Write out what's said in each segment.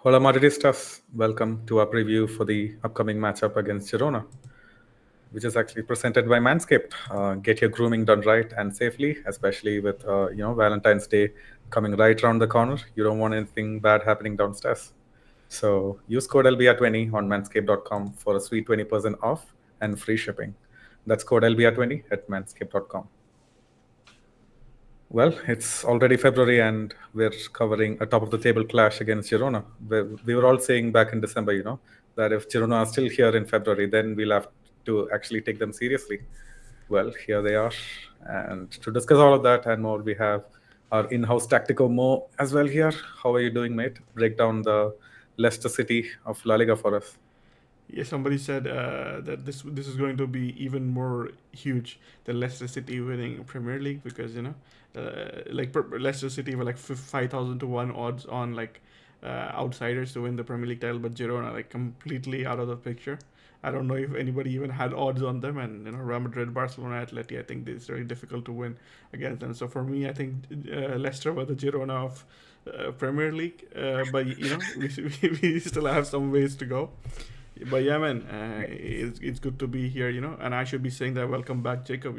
Hola Madridistas, welcome to our preview for the upcoming matchup against Girona, which is actually presented by Manscaped. Get your grooming done right and safely, especially with Valentine's Day coming right around the corner. You don't want anything bad happening downstairs. So use code LBR20 on manscaped.com for a sweet 20% off and free shipping. That's code LBR20 at manscaped.com. Well, it's already February and we're covering a top of the table clash against Girona. We were all saying back in December, that if Girona are still here in February, then we'll have to actually take them seriously. Well, here they are. And to discuss all of that and more, we have our in-house tactical Mo as well here. How are you doing, mate? Break down the Leicester City of La Liga for us. Yeah, somebody said that this is going to be even more huge than Leicester City winning Premier League because Leicester City were like 5,000 to 1 odds on outsiders to win the Premier League title, but Girona like completely out of the picture. I don't know if anybody even had odds on them, and Real Madrid, Barcelona, Atleti. I think it's very difficult to win against them. So for me, I think Leicester were the Girona of Premier League, but we still have some ways to go. But yeah, man, it's good to be here, and I should be saying that welcome back, Jacob.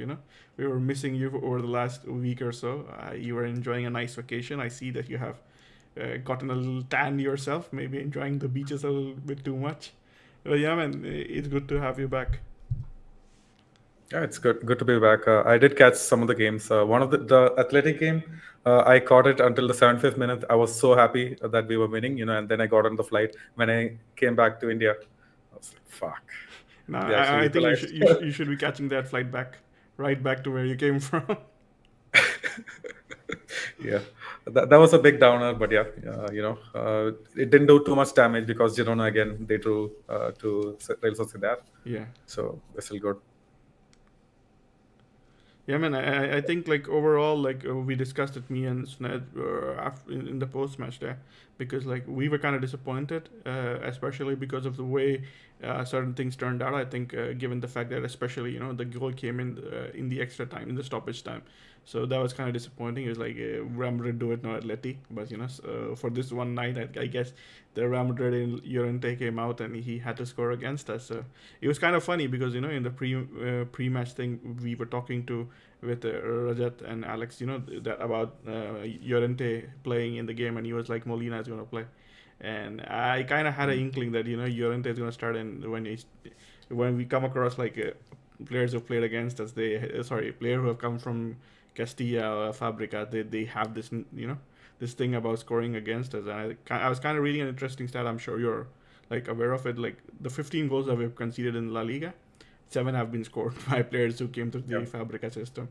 We were missing you over the last week or so. You were enjoying a nice vacation. I see that you have gotten a little tan yourself, maybe enjoying the beaches a little bit too much. But yeah, man, it's good to have you back. Yeah, it's good to be back. I did catch some of the games. One of the athletic game, I caught it until the 75th minute. I was so happy that we were winning, and then I got on the flight. When I came back to India, I was like, fuck. Now, They actually I think equalized. you should be catching that flight back, right back to where you came from. Yeah, that was a big downer, but yeah, it didn't do too much damage because Girona again they drew to Real Sociedad, Yeah. so they're still good. Yeah, man. I think like overall, we discussed it, me and Sned, in the post match there, because like we were kind of disappointed, especially because of the way certain things turned out. I think given the fact that especially the goal came in the extra time, in the stoppage time, so that was kind of disappointing. It was like Real Madrid do it, not Atleti. But for this one night, I guess the Real Madrid in Llorente came out and he had to score against us. So it was kind of funny because in the pre match thing we were talking to with Rajat and Alex, that about Llorente playing in the game, and he was like Molina is going to play, and I kind of had an inkling that Llorente is going to start, and when we come across players who played against us, player who have come from Castilla, Fabrica, they have this this thing about scoring against us, and I was kind of reading an interesting stat. I'm sure you're like aware of it. Like the 15 goals that we've conceded in La Liga, 7 have been scored by players who came through Yeah. the Fabrica system.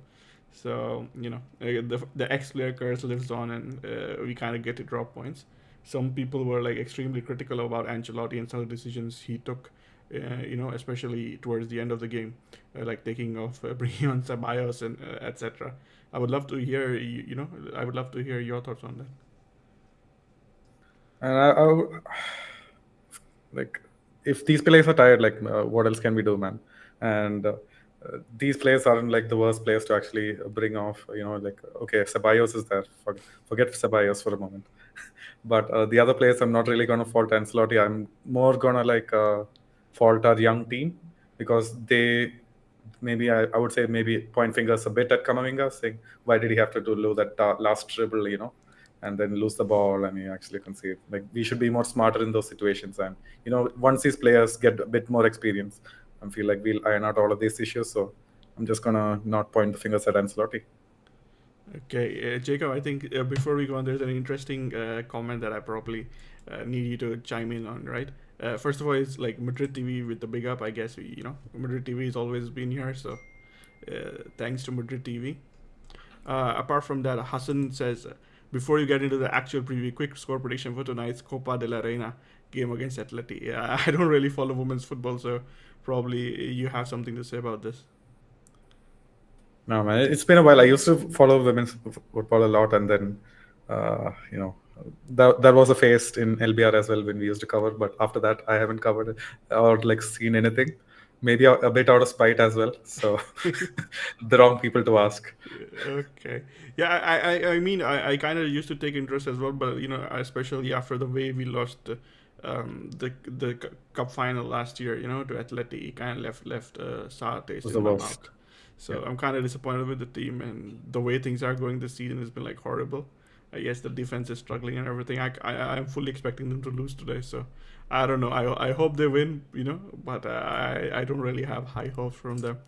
So the ex-player curse lives on, and we kind of get to drop points. Some people were like extremely critical about Ancelotti and some of the decisions he took. Especially towards the end of the game, like taking off, bringing on Ceballos and etc. I would love to hear I would love to hear your thoughts on that. And like if these players are tired, like what else can we do, man? And these players aren't like the worst players to actually bring off. Like okay, if Ceballos is there, forget Ceballos for a moment. But the other players, I'm not really gonna fault Ancelotti. I'm more gonna fault our young team because they maybe I would say maybe point fingers a bit at Kamavinga, saying why did he have to do that last dribble, and then lose the ball and he actually concede. Like we should be more smarter in those situations. And once these players get a bit more experience, I feel like we'll iron out all of these issues. So I'm just gonna not point the fingers at Ancelotti. Okay, Jacob, I think before we go on, there's an interesting comment that I probably need you to chime in on, right? First of all, it's like Madrid TV with the big up. I guess Madrid TV has always been here, so thanks to Madrid TV. Apart from that, Hassan says, before you get into the actual preview, quick score prediction for tonight's Copa de la Reina game against Atleti. Yeah, I don't really follow women's football, so probably you have something to say about this. No, man, it's been a while. I used to follow women's football a lot, and then, that was a phase in LBR as well when we used to cover. But after that, I haven't covered it or like seen anything. maybe a bit out of spite as well. So the wrong people to ask. Okay. Yeah, I mean, I kind of used to take interest as well, but especially after the way we lost the cup final last year, to Atleti, it kind of left a sour It taste was in the my mouth. worst. Yeah. So I'm kind of disappointed with the team, and the way things are going this season has been like horrible. I guess the defense is struggling and everything. I'm fully expecting them to lose today, so I don't know. I hope they win, but I don't really have high hopes from them.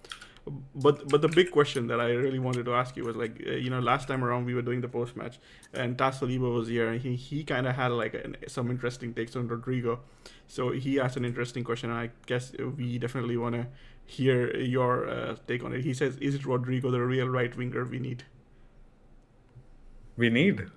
But the big question that I really wanted to ask you was like, last time around we were doing the post match, and Tassoliba was here, and he kind of had like some interesting takes on Rodrigo. So he asked an interesting question, and I guess we definitely want to hear your take on it. He says, "Is it Rodrigo the real right winger we need?" We need.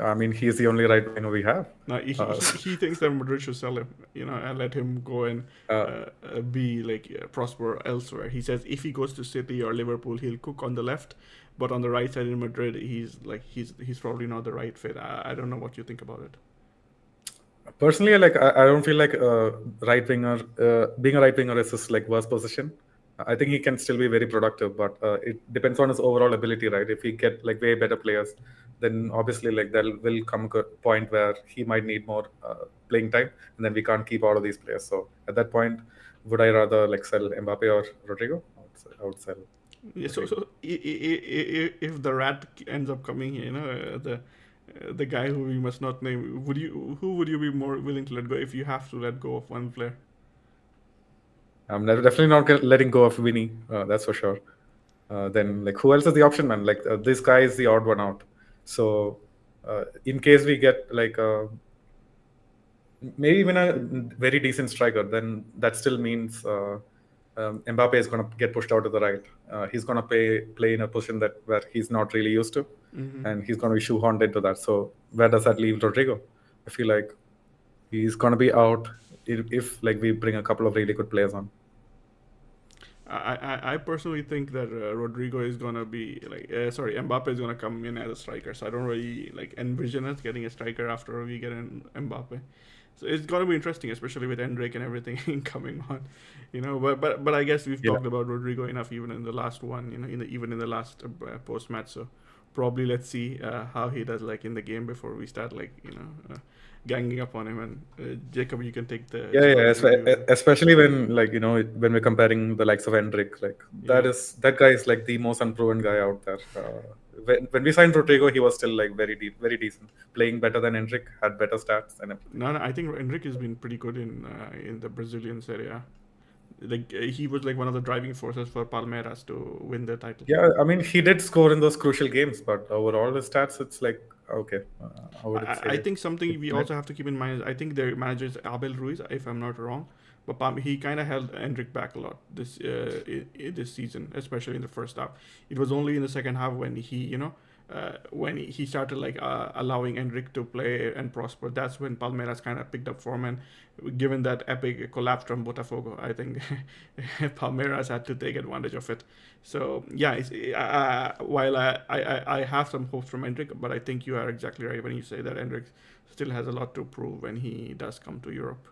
I mean, he's the only right winger we have. Now Uh, he thinks that Madrid should sell him, and let him go and uh, be like prosper elsewhere. He says if he goes to City or Liverpool, he'll cook on the left, but on the right side in Madrid, he's probably not the right fit. I don't know what you think about it. Personally, like I don't feel like right winger being a right winger is his like worst position. I think he can still be very productive, but it depends on his overall ability, right? If we get like way better players, then obviously like there will come a point where he might need more playing time, and then we can't keep all of these players. So at that point, would I rather like sell Mbappe or Rodrigo? I would sell Yeah, so Rodrigo. so if the rat ends up coming here, the guy who we must not name, who would you be more willing to let go if you have to let go of one player? Definitely not letting go of Winnie. That's for sure. Then like who else is the option man? Like this guy is the odd one out. So in case we get like maybe even a very decent striker, then that still means Mbappe is going to get pushed out to the right. He's going to play in a position that where he's not really used to, Mm-hmm. and he's going to be shoehorned into that. So where does that leave Rodrigo? I feel like he's going to be out if like we bring a couple of really good players on. I personally think that Rodrigo is gonna be like sorry, Mbappe is gonna come in as a striker. So I don't really like envision us getting a striker after we get an Mbappe. So it's gonna be interesting, especially with Endrick and everything coming on, But I guess we've Yeah. talked about Rodrigo enough, even in the last one, even in the last post match. So probably let's see how he does like in the game before we start like ganging up on him. And Jacob, you can take the Yeah, yeah, review. especially when like when we're comparing the likes of Hendrik, like Yeah. that guy is like the most unproven guy out there. When we signed Rodrigo, he was still like very decent, playing better than Hendrik, had better stats and everything. No, I think Enrique has been pretty good in the Brazilian Serie A. Like he was like one of the driving forces for Palmeiras to win the title. Yeah, I mean he did score in those crucial games, but overall his stats, it's like okay, I would I say think something it's we mid. also have to keep in mind is I think their manager is Abel Ruiz, if I'm not wrong. But he kind of held Endrick back a lot this season, especially in the first half. It was only in the second half when when he started like allowing Endrick to play and prosper. That's when Palmeiras kind of picked up form, and given that epic collapse from Botafogo, I think Palmeiras had to take advantage of it. So yeah, while I have some hopes from Endrick, but I think you are exactly right when you say that Endrick still has a lot to prove when he does come to Europe.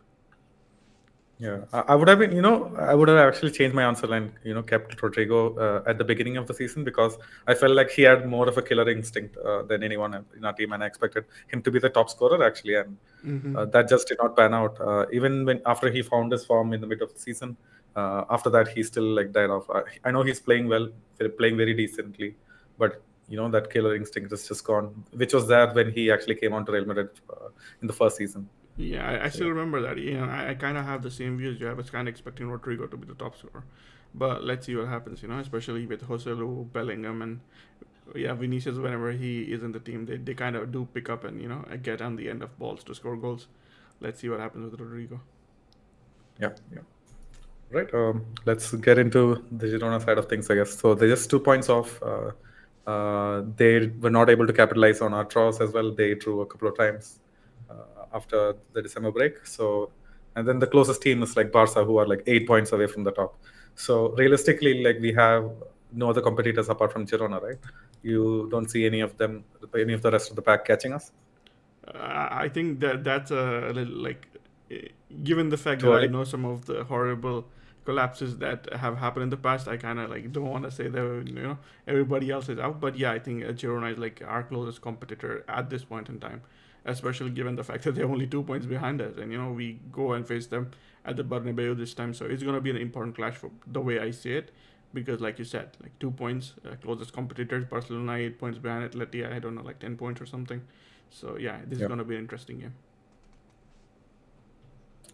Yeah, I would have been, I would have actually changed my answer and, kept Rodrigo at the beginning of the season because I felt like he had more of a killer instinct than anyone in our team, and I expected him to be the top scorer actually, and Mm-hmm. that just did not pan out. Even when after he found his form in the mid of the season, after that he still like died off. I know he's playing well, playing very decently, but that killer instinct is just gone, which was there when he actually came on to Real Madrid in the first season. Yeah, I So still yeah. remember that. Yeah, I kind of have the same views. I was kind of expecting Rodrigo to be the top scorer, but let's see what happens. Especially with Joselu, Bellingham, and yeah, Vinicius. Whenever he is in the team, they kind of do pick up and get on the end of balls to score goals. Let's see what happens with Rodrigo. Yeah, yeah. Right. Let's get into the Girona side of things, I guess. So they're just 2 points off. They were not able to capitalize on our draws as well. They drew a couple of times after the December break. So, and then the closest team is like Barca, who are like 8 points away from the top. So realistically, like we have no other competitors apart from Girona, right? You don't see any of the rest of the pack catching us. I think that's a little like, given the fact Too that I early. know some of the horrible collapses that have happened in the past, I kind of like don't want to say that everybody else is out. But yeah, I think Girona is like our closest competitor at this point in time, especially given the fact that they're only 2 points behind us, and we go and face them at the Bernabeu this time. So it's gonna be an important clash for the way I see it, because like you said, like 2 points, closest competitors, Barcelona 8 points behind Atleti, I don't know, like 10 points or something. So yeah, this is Yeah. gonna be an interesting game.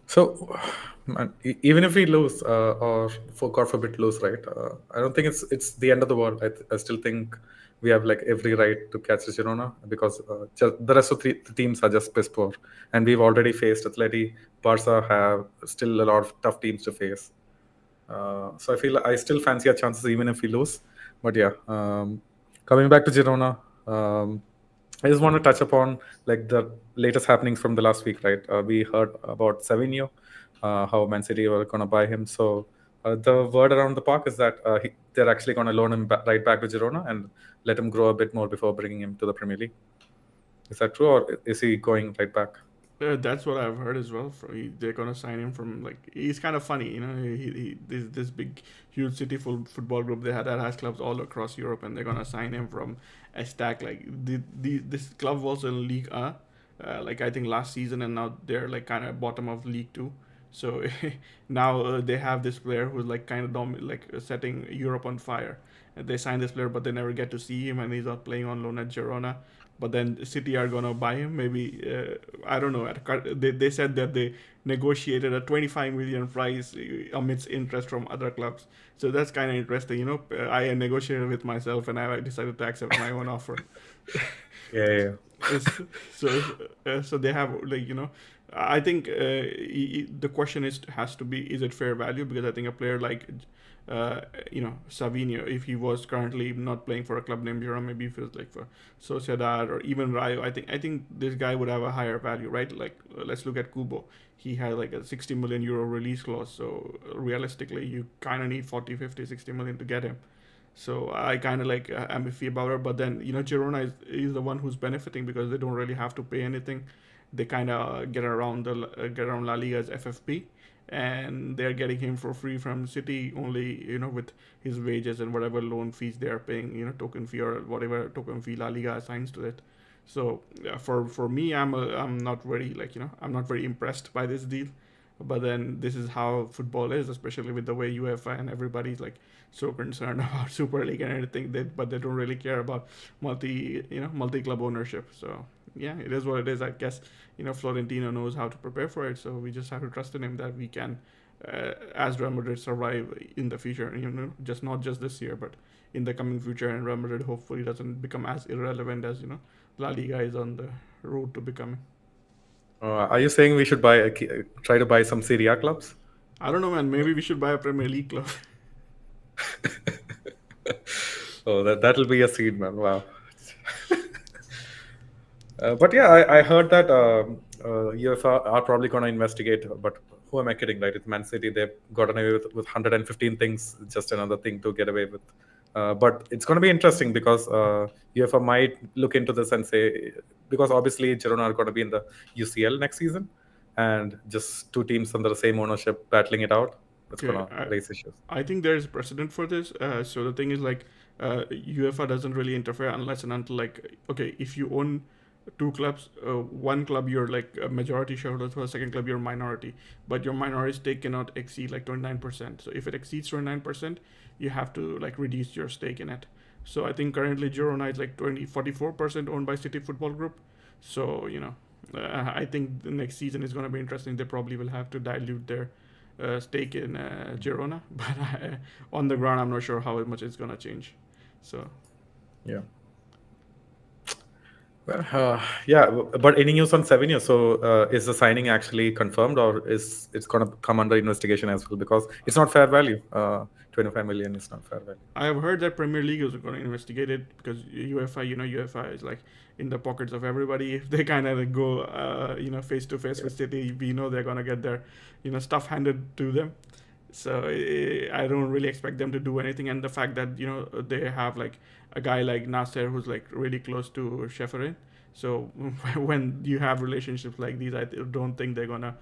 So, man, even if we lose, or for God forbid lose, right? I don't think it's the end of the world. I still think we have like every right to catch Girona, because the rest of the teams are just piss poor, and we've already faced Atleti. Barca have still a lot of tough teams to face. So I feel I still fancy our chances even if we lose. But yeah, coming back to Girona, I just want to touch upon like the latest happenings from the last week. Right, we heard about Savinho, how Man City were going to buy him. So the word around the park is that they're actually going to loan him right back to Girona and let him grow a bit more before bringing him to the Premier League. Is that true, or is he going right back? That's what I've heard as well. They're gonna sign him from, like, he's kind of funny, this big huge city football group they had that has clubs all across Europe, and they're gonna sign him from a stack like this club was in Liga, like I think last season, and now they're like kind of bottom of League 2. So now they have this player who's like kind of setting Europe on fire. And they sign this player, but they never get to see him, and he's not playing on loan at Girona. But then City are gonna buy him. Maybe I don't know. They said that they negotiated a 25 million price amidst interest from other clubs. So that's kind of interesting. I negotiated with myself, and I decided to accept my own offer. Yeah, yeah, So they have, like, I think the question has to be, is it fair value? Because I think a player like Savinho, if he was currently not playing for a club named Girona, maybe if it was like for Sociedad or even Rayo, I think this guy would have a higher value, right? Like, let's look at Kubo. He had like a 60 million euro release clause, so realistically you kind of need 40, 50, 60 million to get him. So I kind of like am iffy about it, but then Girona is the one who's benefiting because they don't really have to pay anything. They kind of get around La Liga's FFP, and they're getting him for free from City only, with his wages and whatever loan fees they are paying, token fee or whatever token fee La Liga assigns to it. So for me, I'm not very, like, I'm not very impressed by this deal. But then this is how football is, especially with the way UEFA and everybody's like so concerned about Super League and everything. But they don't really care about multi club ownership. So yeah, it is what it is. I guess Florentino knows how to prepare for it. So we just have to trust in him that we can, as Real Madrid, survive in the future. Just not just this year, but in the coming future. And Real Madrid hopefully doesn't become as irrelevant as La Liga is on the road to becoming. Are you saying we should try to buy some Serie A clubs? I don't know, man. Maybe we should buy a Premier League club. Oh, that'll be a seed, man. Wow. But yeah, I heard that UEFA are probably going to investigate. But who am I kidding, right? It's Man City. They've gotten away with 115 things. Just another thing to get away with. But it's going to be interesting because UEFA might look into this and say, because obviously Girona are going to be in the UCL next season, and just two teams under the same ownership battling it out. It's going Okay, to raise issues. I think there's precedent for this. So the thing is, like, UEFA doesn't really interfere unless and until, like, okay, if you own two clubs, one club you're like a majority shareholder, for a second club you're minority, but your minority stake cannot exceed like 29%. So if it exceeds 29%, you have to like reduce your stake in it. So I think currently Girona is like 44% owned by City Football Group. So I think the next season is going to be interesting. They probably will have to dilute their stake in Girona, but on the ground, I'm not sure how much it's gonna change. So Yeah. Well, yeah, but any news on Savinho? So, is the signing actually confirmed, or is it's going to come under investigation as well? Because it's not fair value. 25 million is not fair value. I have heard that Premier League is going to investigate it because UEFA, UEFA is like in the pockets of everybody. If they kind of go, face to face with City, we know they're gonna get their, stuff handed to them. So I don't really expect them to do anything. And the fact that they have like a guy like Nasser who's like really close to Sheffield, So when you have relationships like these, I don't think they're gonna,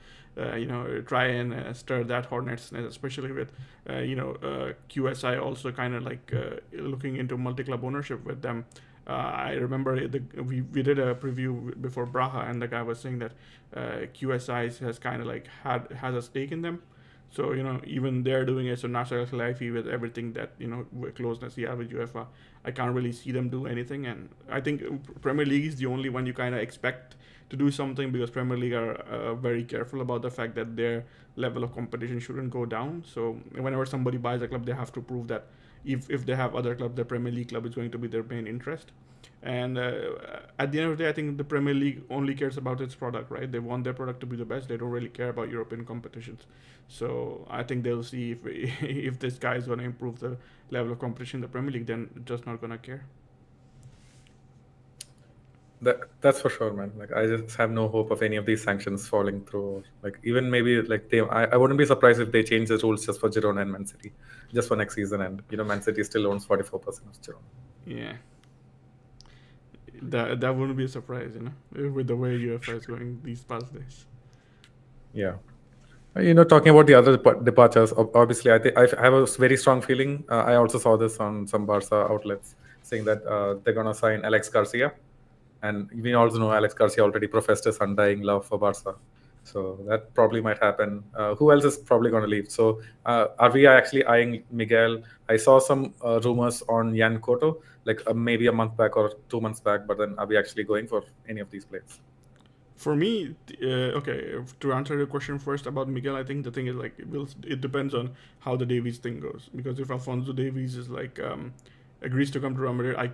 try and stir that hornet's nest, especially with, QSI also kind of like looking into multi-club ownership with them. I remember we did a preview before Braha, and the guy was saying that QSI has kind of like has a stake in them. So even they're doing it. So Nasser Al Khelaifi, with everything that with closeness he has with UEFA, I can't really see them do anything. And I think Premier League is the only one you kind of expect to do something, because Premier League are very careful about the fact that their level of competition shouldn't go down. So whenever somebody buys a club, they have to prove that if they have other clubs, the Premier League club is going to be their main interest. And at the end of the day, I think the Premier League only cares about its product, right? They want their product to be the best. They don't really care about European competitions. So I think they'll see if if this guy is going to improve the level of competition in the Premier League, then just not going to care. That's for sure, man. Like, I just have no hope of any of these sanctions falling through. Like, even maybe like I wouldn't be surprised if they change the rules just for Girona and Man City, just for next season. And Man City still owns 44% of Girona. Yeah, that wouldn't be a surprise, with the way UEFA is going these past days. Yeah. Talking about the other departures, obviously, I have a very strong feeling. I also saw this on some Barca outlets saying that they're gonna sign Alex Garcia, and we also know Alex Garcia already professed his undying love for Barca, so that probably might happen. Who else is probably gonna leave? So, are we actually eyeing Miguel? I saw some rumors on Jan Koto, like maybe a month back or 2 months back, but then are we actually going for any of these players? For me, okay, to answer your question first about Miguel, I think the thing is like it depends on how the Davies thing goes. Because if Alfonso Davies is like agrees to come to Real Madrid, I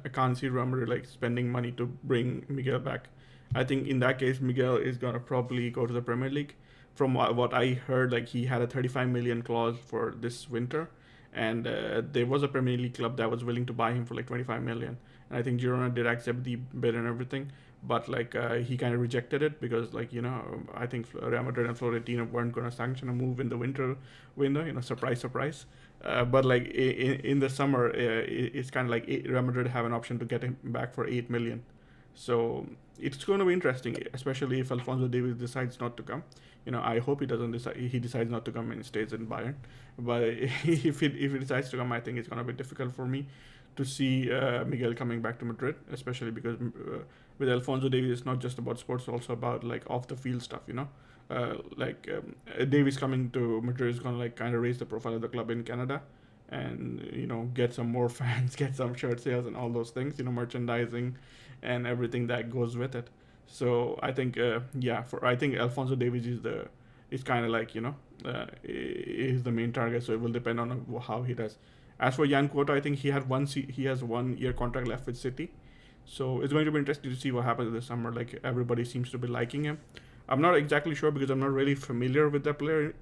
can't see Real Madrid like spending money to bring Miguel back. I think in that case, Miguel is gonna probably go to the Premier League. From what I heard, like he had a 35 million clause for this winter, and there was a Premier League club that was willing to buy him for like 25 million. And I think Girona did accept the bid and everything, but like he kind of rejected it because like I think Real Madrid and Florentino weren't going to sanction a move in the winter window. Surprise, surprise. But like in the summer, it's kind of like Real Madrid have an option to get him back for 8 million. So it's going to be interesting, especially if Alfonso Davies decides not to come. I hope he doesn't decide. He decides not to come and stays in Bayern. But if he decides to come, I think it's going to be difficult for me to see Miguel coming back to Madrid, especially because with Alfonso Davies, it's not just about sports, also about like off the field stuff. Davies coming to Madrid is gonna like kind of raise the profile of the club in Canada, and get some more fans, get some shirt sales, and all those things. Merchandising, and everything that goes with it. So I think I think Alfonso Davies is kind of like is the main target. So it will depend on how he does. As for Jan Quota, I think he has 1 year contract left with City, so it's going to be interesting to see what happens this summer. Like everybody seems to be liking him. I'm not exactly sure because I'm not really familiar with that player.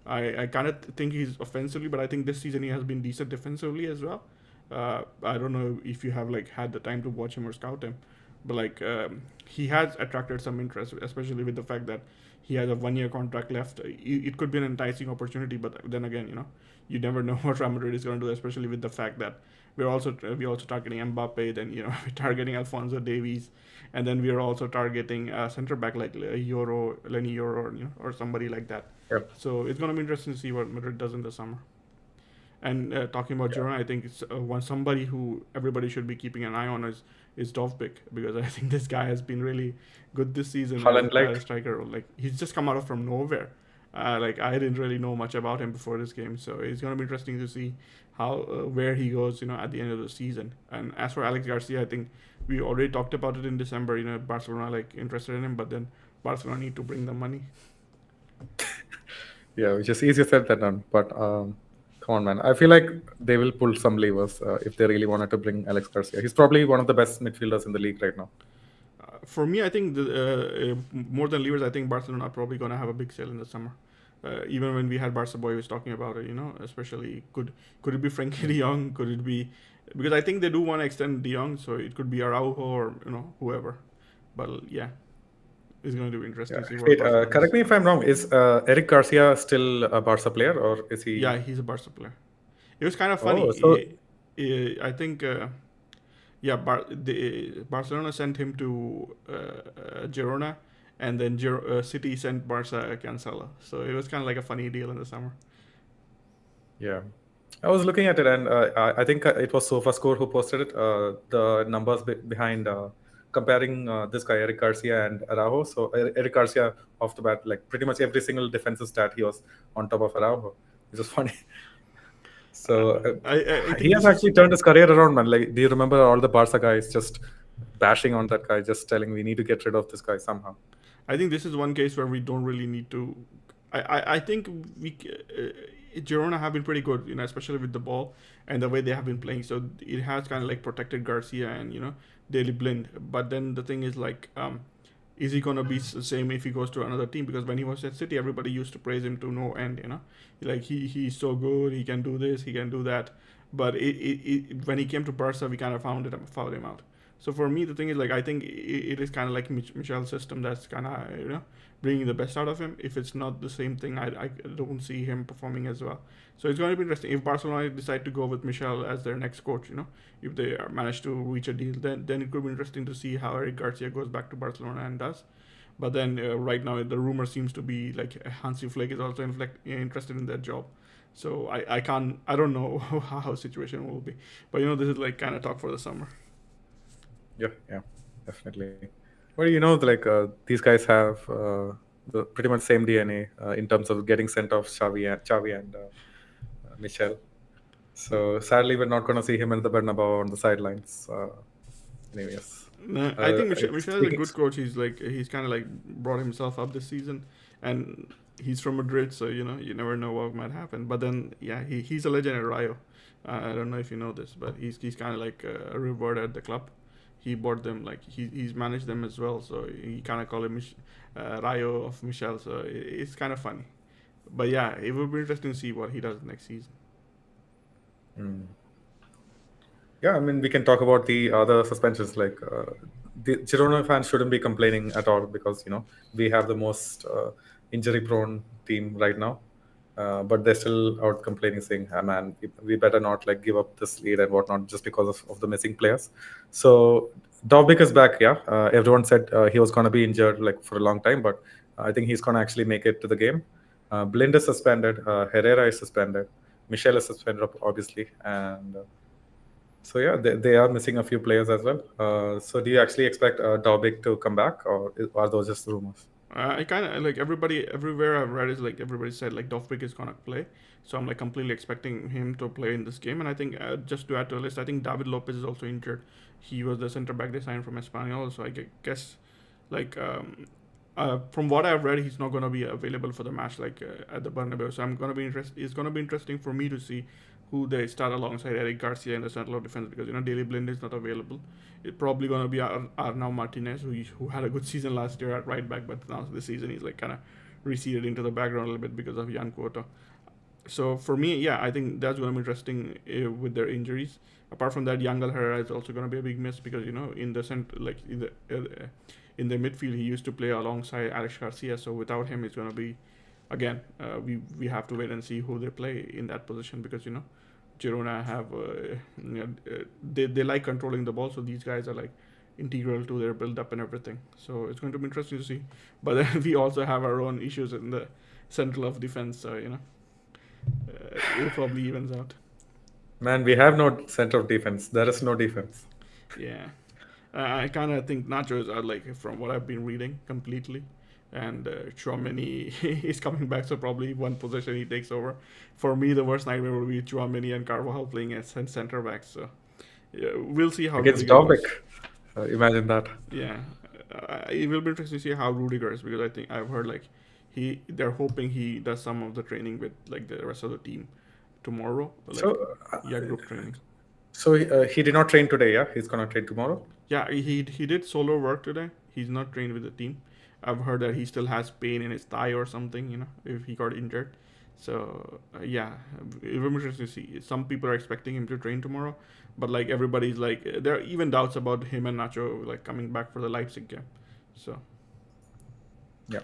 I kind of think he's offensively, but I think this season he has been decent defensively as well. I don't know if you have like had the time to watch him or scout him, but like he has attracted some interest, especially with the fact that he has a 1 year contract left. It could be an enticing opportunity, but then again, you never know what Real Madrid is going to do, especially with the fact that we're also targeting Mbappe, then we're targeting Alfonso Davies, and then we are also targeting center back like Lenny Yoro, or somebody like that. Yep. So it's going to be interesting to see what Madrid does in the summer. And talking about Girona, I think it's somebody who everybody should be keeping an eye on is Dovbyk, because I think this guy has been really good this season Holland, as a striker. Like he's just come out of from nowhere. Like I didn't really know much about him before this game, so it's gonna be interesting to see how where he goes, at the end of the season. And as for Alex Garcia, I think we already talked about it in December. Barcelona like interested in him, but then Barcelona need to bring the money. Yeah, which is easier said than done. But come on, man. I feel like they will pull some levers if they really wanted to bring Alex Garcia. He's probably one of the best midfielders in the league right now. For me, I think more than levers, I think Barcelona are probably going to have a big sale in the summer. Even when we had Barca Boy was talking about it, especially could it be Frankie De Jong? Could it be, because I think they do want to extend De Jong, so it could be Araujo or whoever. But yeah, it's going to be interesting to see what. Wait, correct me if I'm wrong. Is Eric Garcia still a Barca player, or is he? Yeah, he's a Barca player. It was kind of funny. Oh, so I think Yeah, Barcelona sent him to Girona, and then City sent Barca Cancelo. So it was kind of like a funny deal in the summer. Yeah. I was looking at it, and I think it was SofaScore who posted it. The numbers behind comparing this guy Eric Garcia and Araujo. So Eric Garcia off the bat, like pretty much every single defensive stat, he was on top of Araujo, which is funny. Uh, So I he think has this is actually turned his career around, man. Like, do you remember all the Barca guys just bashing on that guy, just telling we need to get rid of this guy somehow? I think this is one case where we don't really need to. I think Girona have been pretty good, especially with the ball and the way they have been playing. So it has kind of like protected Garcia and Daily Blind. But then the thing is like, is he gonna be the same if he goes to another team? Because when he was at City, everybody used to praise him to no end. Like he's so good, he can do this, he can do that. But when he came to Barca, we kind of found him out. So for me, the thing is like I think it is kind of like Michel's system that's kind of bringing the best out of him. If it's not the same thing, I don't see him performing as well. So it's going to be interesting if Barcelona decide to go with Michel as their next coach. If they manage to reach a deal, then it could be interesting to see how Eric Garcia goes back to Barcelona and does. But then right now the rumor seems to be like Hansi Flick is also interested in that job. So I don't know how situation will be. But this is like kind of talk for the summer. Yeah, definitely. Well, these guys have pretty much same DNA in terms of getting sent off Xavi and Michel. So sadly, we're not going to see him in the Bernabeu on the sidelines. Anyways, No, I think Michel is a speaking. good coach. He's kind of like brought himself up this season, and he's from Madrid, so you never know what might happen. But then yeah, he's a legend at Rayo. I don't know if you know this, but he's kind of like a reward at the club. He bought them, like he's managed them as well, so he kind of call him Rayo of Michel. So it's kind of funny. But yeah, it will be interesting to see what he does next season. Mm. Yeah, I mean, we can talk about the other suspensions. Like the Girona fans shouldn't be complaining at all because we have the most injury-prone team right now, but they're still out complaining, saying, "Ah, man, we better not like give up this lead and whatnot just because of the missing players." So Dovbyk is back. Yeah, everyone said he was gonna be injured like for a long time, but I think he's gonna actually make it to the game. Blind is suspended. Herrera is suspended. Michel is suspended, obviously, and. So yeah, they are missing a few players as well. So do you actually expect Daubik to come back, or are those just rumors? I kind of like everybody everywhere I've read is like everybody said like Dovbyk is gonna play, so I'm like completely expecting him to play in this game. And I think just to add to the list, I think David Lopez is also injured. He was the center back they signed from Espanyol, so I guess like from what I've read, he's not gonna be available for the match like at the Bernabeu. So I'm gonna be interested. It's gonna be interesting for me to see who they start alongside Eric Garcia in the central of defense because Daily Blind is not available. It's probably gonna be Arnau Martinez who had a good season last year at right back, but now this season he's like kind of receded into the background a little bit because of Jan Cuoto. So for me, yeah, I think that's going to be interesting with their injuries. Apart from that, Yangel Herrera is also going to be a big miss because in the like in the midfield he used to play alongside Alex Garcia. So without him, it's going to be again we have to wait and see who they play in that position because Girona have they like controlling the ball, so these guys are like integral to their build up and everything. So it's going to be interesting to see. But then we also have our own issues in the central of defense. So it probably evens out. Man, we have no center of defense. There is no defense. Yeah, I kind of think Nachos are like from what I've been reading completely, and Chouameni is coming back, so probably one position he takes over. For me, the worst nightmare would be Chouameni and Carvajal playing as center backs. So yeah, we'll see how Against Rudiger Daubik. goes. Imagine that. Yeah, it will be interesting to see how Rudiger is because I think I've heard like they're hoping he does some of the training with like the rest of the team tomorrow, like So, yeah, group training. he did not train today. Yeah, he's gonna train tomorrow. Yeah, he did solo work today. He's not trained with the team. I've heard that he still has pain in his thigh or something. If he got injured. So yeah, it will be interesting to see. Some people are expecting him to train tomorrow, but like everybody's like there are even doubts about him and Nacho like coming back for the Leipzig game. So Yeah.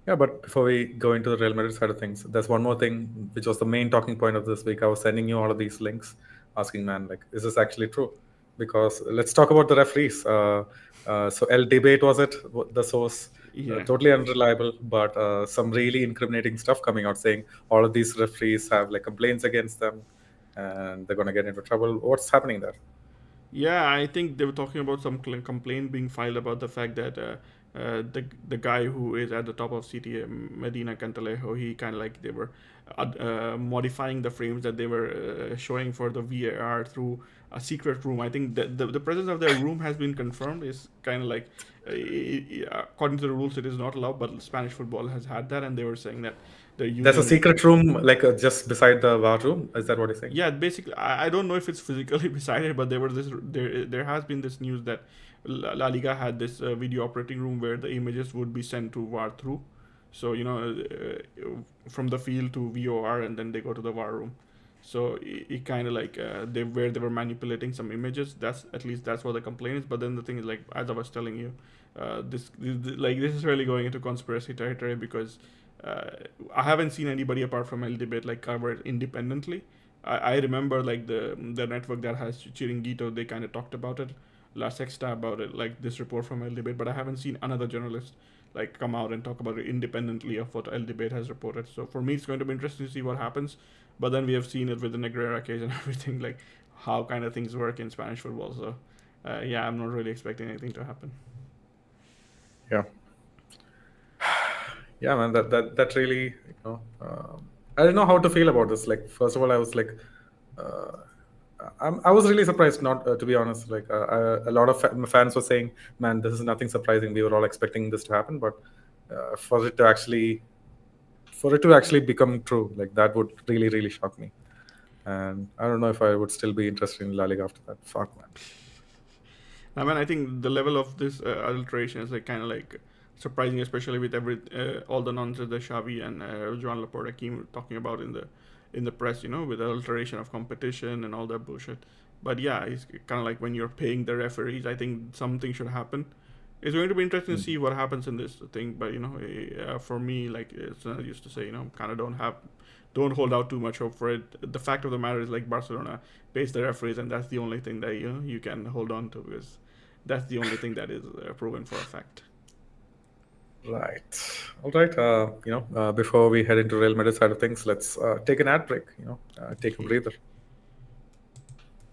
Yeah, but before we go into the Real Madrid side of things, there's one more thing which was the main talking point of this week. I was sending you all of these links, asking, man, like, is this actually true? because let's talk about the referees. So El Debate was it the source? Yeah. Totally unreliable, but some really incriminating stuff coming out saying all of these referees have like complaints against them, and they're gonna get into trouble. What's happening there? Yeah, I think they were talking about some complaint being filed about the fact that the guy who is at the top of CTA, Medina Cantalejo, he kind of like they were modifying the frames that they were showing for the VAR through a secret room. I think that the presence of their room has been confirmed. Is kind of like according to the rules, it is not allowed, but Spanish football has had that, and they were saying that they're There's a using it. secret room like just beside the VAR room. Is that what you're saying? Yeah, basically, I don't know if it's physically beside it, but there has been this news that La Liga had this video operating room where the images would be sent to VAR through, so from the field to VOR, and then they go to the VAR room. So it kind of like they were manipulating some images. That's at least that's what the complaint is. But then the thing is, like, as I was telling you, this is really going into conspiracy territory because uh, I haven't seen anybody apart from El Debate like cover it independently. I remember like the network that has Chiringuito, they kind of talked about it, La Sexta about it, like this report from El Debate, but I haven't seen another journalist like come out and talk about it independently of what El Debate has reported. So for me, it's going to be interesting to see what happens. But then we have seen it with the Negrera case and everything, like how kind of things work in Spanish football. So yeah, I'm not really expecting anything to happen. Yeah, yeah, man. That really, I didn't know how to feel about this. Like, first of all, I was like, uh, I was really surprised. Not to be honest, like a lot of fans were saying, "Man, this is nothing surprising. We were all expecting this to happen." But for it to actually become true, like that would really shock me. And I don't know if I would still be interested in La Liga after that. Fuck, man. I mean, I think the level of this adulteration is like kind of like surprising, especially with all the nonsense that Xavi and Joan Laporta came talking about in the press, with adulteration of competition and all that bullshit. But yeah, it's kind of like when you're paying the referees, I think something should happen. It's going to be interesting to see what happens in this thing. But for me, like it's I used to say, kind of don't hold out too much hope for it. The fact of the matter is, like, Barcelona pays the referees, and that's the only thing that you can hold on to, because that's the only thing that is proven for a fact. Right. All right. Before we head into Real Madrid side of things, let's take an ad break. Take a Okay. breather.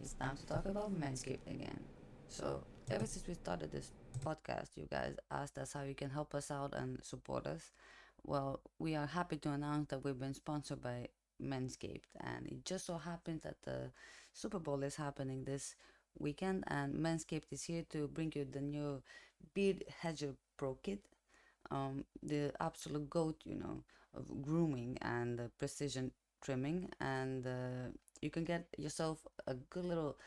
It's time to talk about Manscaped again. So, ever since we started this podcast, you guys asked us how you can help us out and support us. Well, we are happy to announce that we've been sponsored by Manscaped, and it just so happens that the Super Bowl is happening this weekend, and Manscaped is here to bring you the new Beard Hedger Pro Kit, the absolute goat, of grooming and precision trimming, and you can get yourself a good little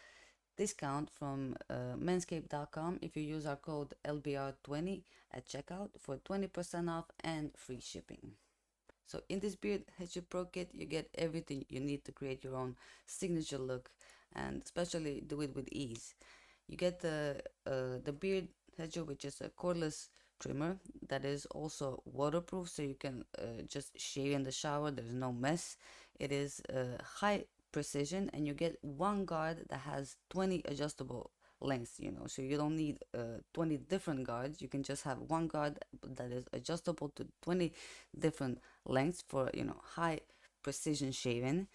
discount from manscaped.com if you use our code LBR20 at checkout for 20% off and free shipping. So in this Beard Hedger Pro Kit, you get everything you need to create your own signature look, and especially do it with ease. You get the Beard Hedger, which is a cordless trimmer that is also waterproof, so you can just shave in the shower. There's no mess. It is high precision, and you get one guard that has 20 adjustable lengths. So you don't need 20 different guards. You can just have one guard that is adjustable to 20 different lengths for high precision shaving.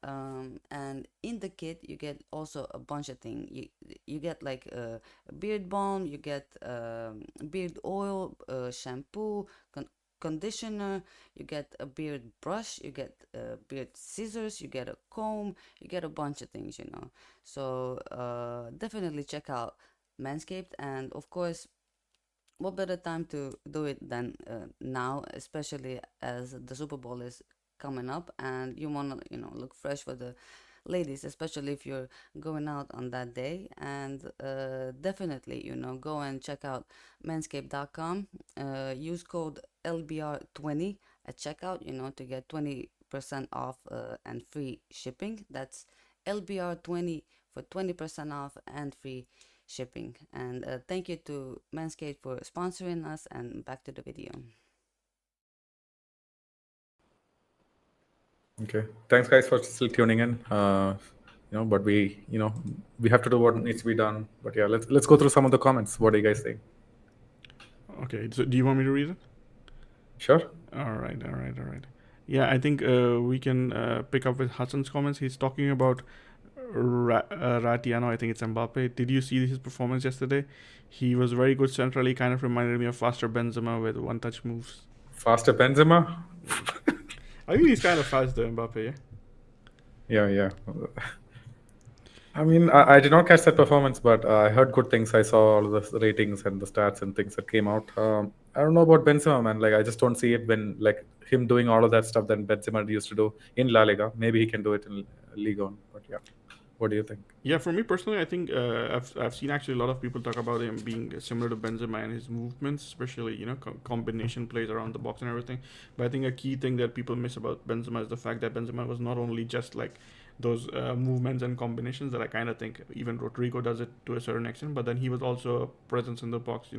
And in the kit you get also a bunch of things. You get like a beard balm, you get beard oil, shampoo, conditioner, you get a beard brush, you get beard scissors, you get a comb, you get a bunch of things. So definitely check out Manscaped, and of course, what better time to do it than now, especially as the Super Bowl is coming up and you want to, look fresh for the ladies, especially if you're going out on that day. And definitely, go and check out manscaped.com. Use code LBR20 at checkout, to get 20% off and free shipping. That's LBR20 for 20% off and free shipping. And thank you to Manscaped for sponsoring us. And back to the video. Okay. Thanks, guys, for still tuning in. but we have to do what needs to be done. But yeah, let's go through some of the comments. What do you guys think? Okay, so do you want me to read it? Sure. All right. Yeah, I think we can pick up with Hassan's comments. He's talking about Ratiano. I think it's Mbappe. Did you see his performance yesterday? He was very good centrally. Kind of reminded me of faster Benzema with one-touch moves. Faster Benzema. I think he's kind of fast though, Mbappe. Yeah. I mean, I did not catch that performance, but I heard good things. I saw all the ratings and the stats and things that came out. I don't know about Benzema, man. Like, I just don't see it when, like, him doing all of that stuff that Benzema used to do in La Liga. Maybe he can do it in Liga. But yeah, what do you think? Yeah, for me personally, I think I've seen actually a lot of people talk about him being similar to Benzema and his movements, especially combination plays around the box and everything. But I think a key thing that people miss about Benzema is the fact that Benzema was not only just like those movements and combinations that I kind of think even Rodrigo does it to a certain extent, but then he was also a presence in the box.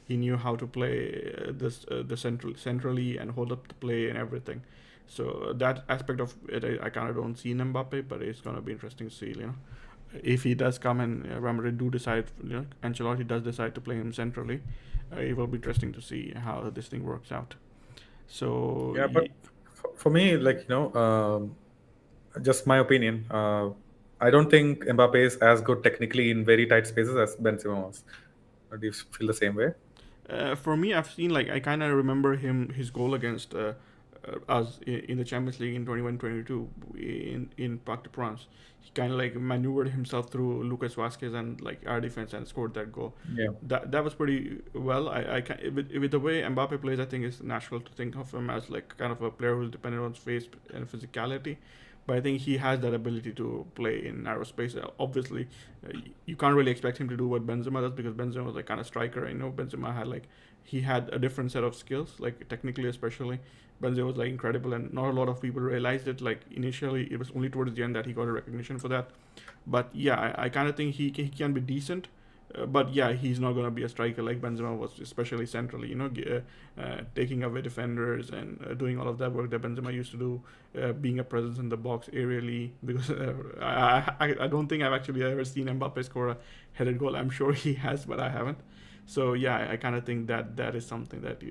He knew how to play the centrally and hold up the play and everything. So that aspect of it, I kind of don't see in Mbappe, but it's gonna be interesting to see. If he does come and Real Madrid do decide, Ancelotti does decide to play him centrally, it will be interesting to see how this thing works out. So Yeah, but for me, like, just my opinion, I don't think Mbappe is as good technically in very tight spaces as Benzema was. Do you feel the same way? For me, I've seen I kind of remember his goal against us in the Champions League in 21-22 in Parc des Princes. He kind of maneuvered himself through Lucas Vasquez and our defense and scored that goal. Yeah. That was pretty well. I can, with the way Mbappe plays, I think it's natural to think of him as kind of a player who's dependent on space and physicality. But I think he has that ability to play in narrow space. Obviously, you can't really expect him to do what Benzema does because Benzema was kind of striker. Benzema had he had a different set of skills, technically especially. Benzema was incredible, and not a lot of people realized it. Initially, it was only towards the end that he got a recognition for that. But yeah, I kind of think he can be decent. But yeah, he's not going to be a striker like Benzema was, especially centrally, taking away defenders and doing all of that work that Benzema used to do, being a presence in the box aerially. Because I don't think I've actually ever seen Mbappe score a headed goal. I'm sure he has, but I haven't. So yeah, I kind of think that is something that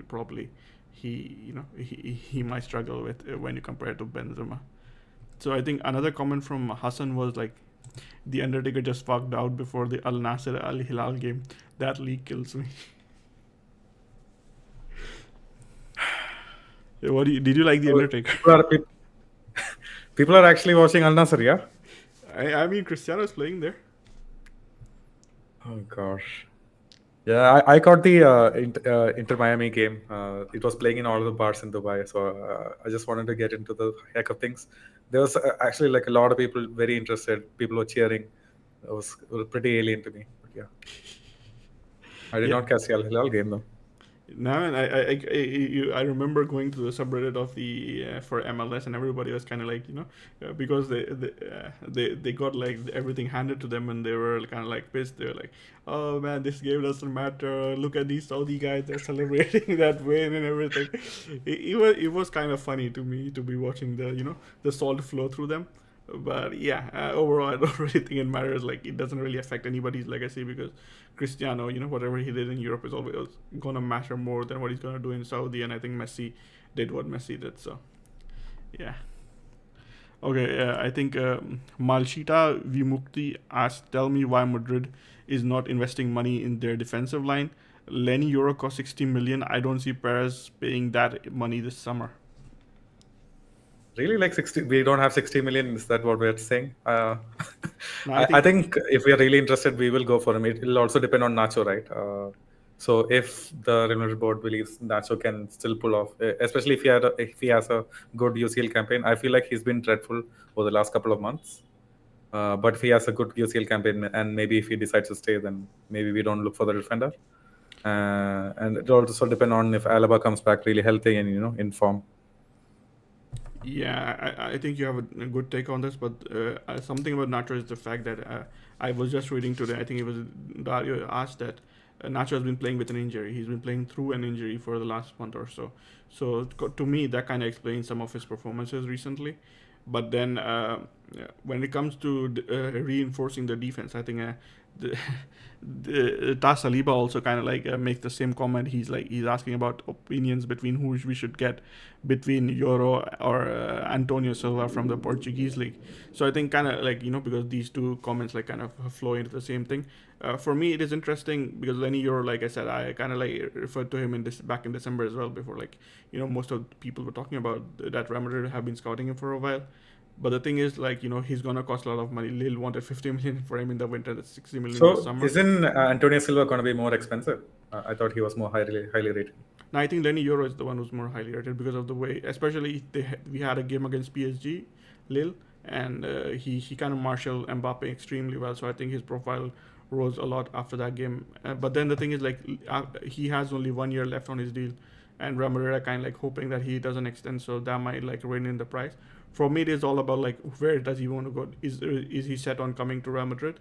he might struggle with when you compare it to Benzema. So I think another comment from Hassan was the Undertaker just fucked out before the Al Nasser Al Hilal game. That league kills me. Did you like the Undertaker? People are actually watching Al Nassr, yeah? I mean, Cristiano is playing there. Oh gosh. Yeah, I caught the Inter Miami game. It was playing in all of the bars in Dubai, so I just wanted to get into the heck of things. There was actually a lot of people very interested. People were cheering. It was pretty alien to me. But yeah, I did not catch the Al Hilal game though. No, and I remember going to the subreddit of the for MLS, and everybody was kind of because they got everything handed to them, and they were kind of pissed. They were oh man, this game doesn't matter. Look at these Saudi guys; they're celebrating that win and everything. It was kind of funny to me to be watching the salt flow through them. But yeah, overall, I don't really think it matters. It doesn't really affect anybody's legacy because Cristiano, whatever he did in Europe is always gonna matter more than what he's gonna do in Saudi. And I think Messi did what Messi did. So, yeah. Okay, I think Malshita Vimukti asked, "Tell me why Madrid is not investing money in their defensive line. Lenny Euro cost 60 million. I don't see Perez paying that money this summer." Really, 60? We don't have 60 million. Is that what we're saying? No, I think if we are really interested, we will go for him. It will also depend on Nacho, right? So if the Real Madrid board believes Nacho can still pull off, especially if he has a good UCL campaign, I feel like he's been dreadful over the last couple of months. But if he has a good UCL campaign, and maybe if he decides to stay, then maybe we don't look for the defender. And it also depends on if Alaba comes back really healthy and in form. Yeah, I think you have a good take on this, but something about Nacho is the fact that I was just reading today. I think it was Dario asked that Nacho has been playing with an injury. He's been playing through an injury for the last month or so. So to me, that kind of explains some of his performances recently. But then Yeah. When it comes to reinforcing the defense, I think the, Tas Saliba also kind of like makes the same comment. He's asking about opinions between who we should get between Euro or Antonio Silva from the Portuguese league. So I think kind of like because these two comments like kind of flow into the same thing. For me, it is interesting because Lenny Euro, like I said, I kind of like referred to him in this back in December as well. Before like most of the people were talking about that Real Madrid have been scouting him for a while. But the thing is, like he's gonna cost a lot of money. Lille wanted 50 million for him in the winter. That's 60 million in the So summer. isn't Antonio Silva going to be more expensive? I thought he was more highly rated. Now I think Lenny Euro is the one who's more highly rated because of the way, especially we had a game against PSG, Lille, and he kind of marshaled Mbappe extremely well. So I think his profile rose a lot after that game. But then the thing is, like he has only 1 year left on his deal, and Real Madrid are kind of like hoping that he doesn't extend, so that might like rein in the price. For me, it is all about like where does he want to go? Is he set on coming to Real Madrid?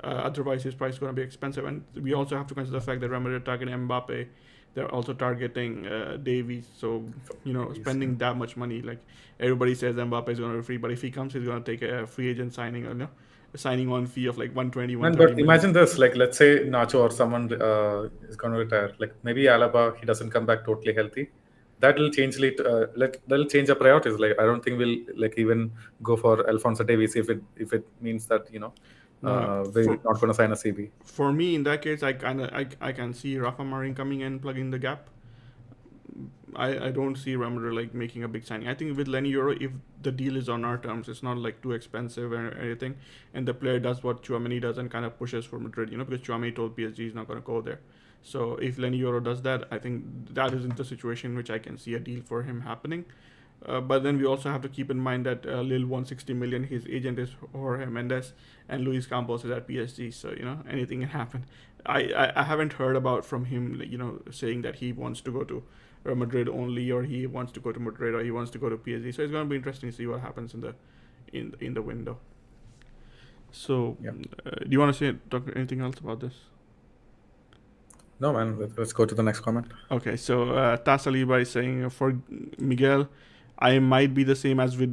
Otherwise, his price is going to be expensive, and we also have to consider the fact that Real Madrid targeting Mbappe, they're also targeting Davies. So spending that much money, like everybody says Mbappe is going to be free, but if he comes, he's going to take a free agent signing, or a signing on fee of like 120, Man, 130 but million. imagine this: like, let's say Nacho or someone is going to retire. Like maybe Alaba, he doesn't come back totally healthy. That will change that'll change our priorities. Like I don't think we'll like even go for Alphonso Davies if it means that No, we're not going to sign a CB. for me in that case, I can see Rafa Marin coming in, plugging the gap. I don't see Real Madrid like making a big signing. I think with Lenny Euro, if the deal is on our terms, it's not like too expensive or anything, and the player does what Tchouaméni does and kind of pushes for Madrid, because Tchouaméni told PSG he's not going to go there. So if Lenny Euro does that, I think that isn't the situation in which I can see a deal for him happening. But then we also have to keep in mind that Lille 160 million, his agent is Jorge Mendes, and Luis Campos is at PSG. So anything can happen. I haven't heard about from him, saying that he wants to go to Madrid only, or he wants to go to Madrid, or he wants to go to PSG. So it's going to be interesting to see what happens in the window. So, Yeah. Do you want to talk anything else about this? No, man. Let's go to the next comment. Okay, so Tas Saliba is saying for Miguel, we might do the same as we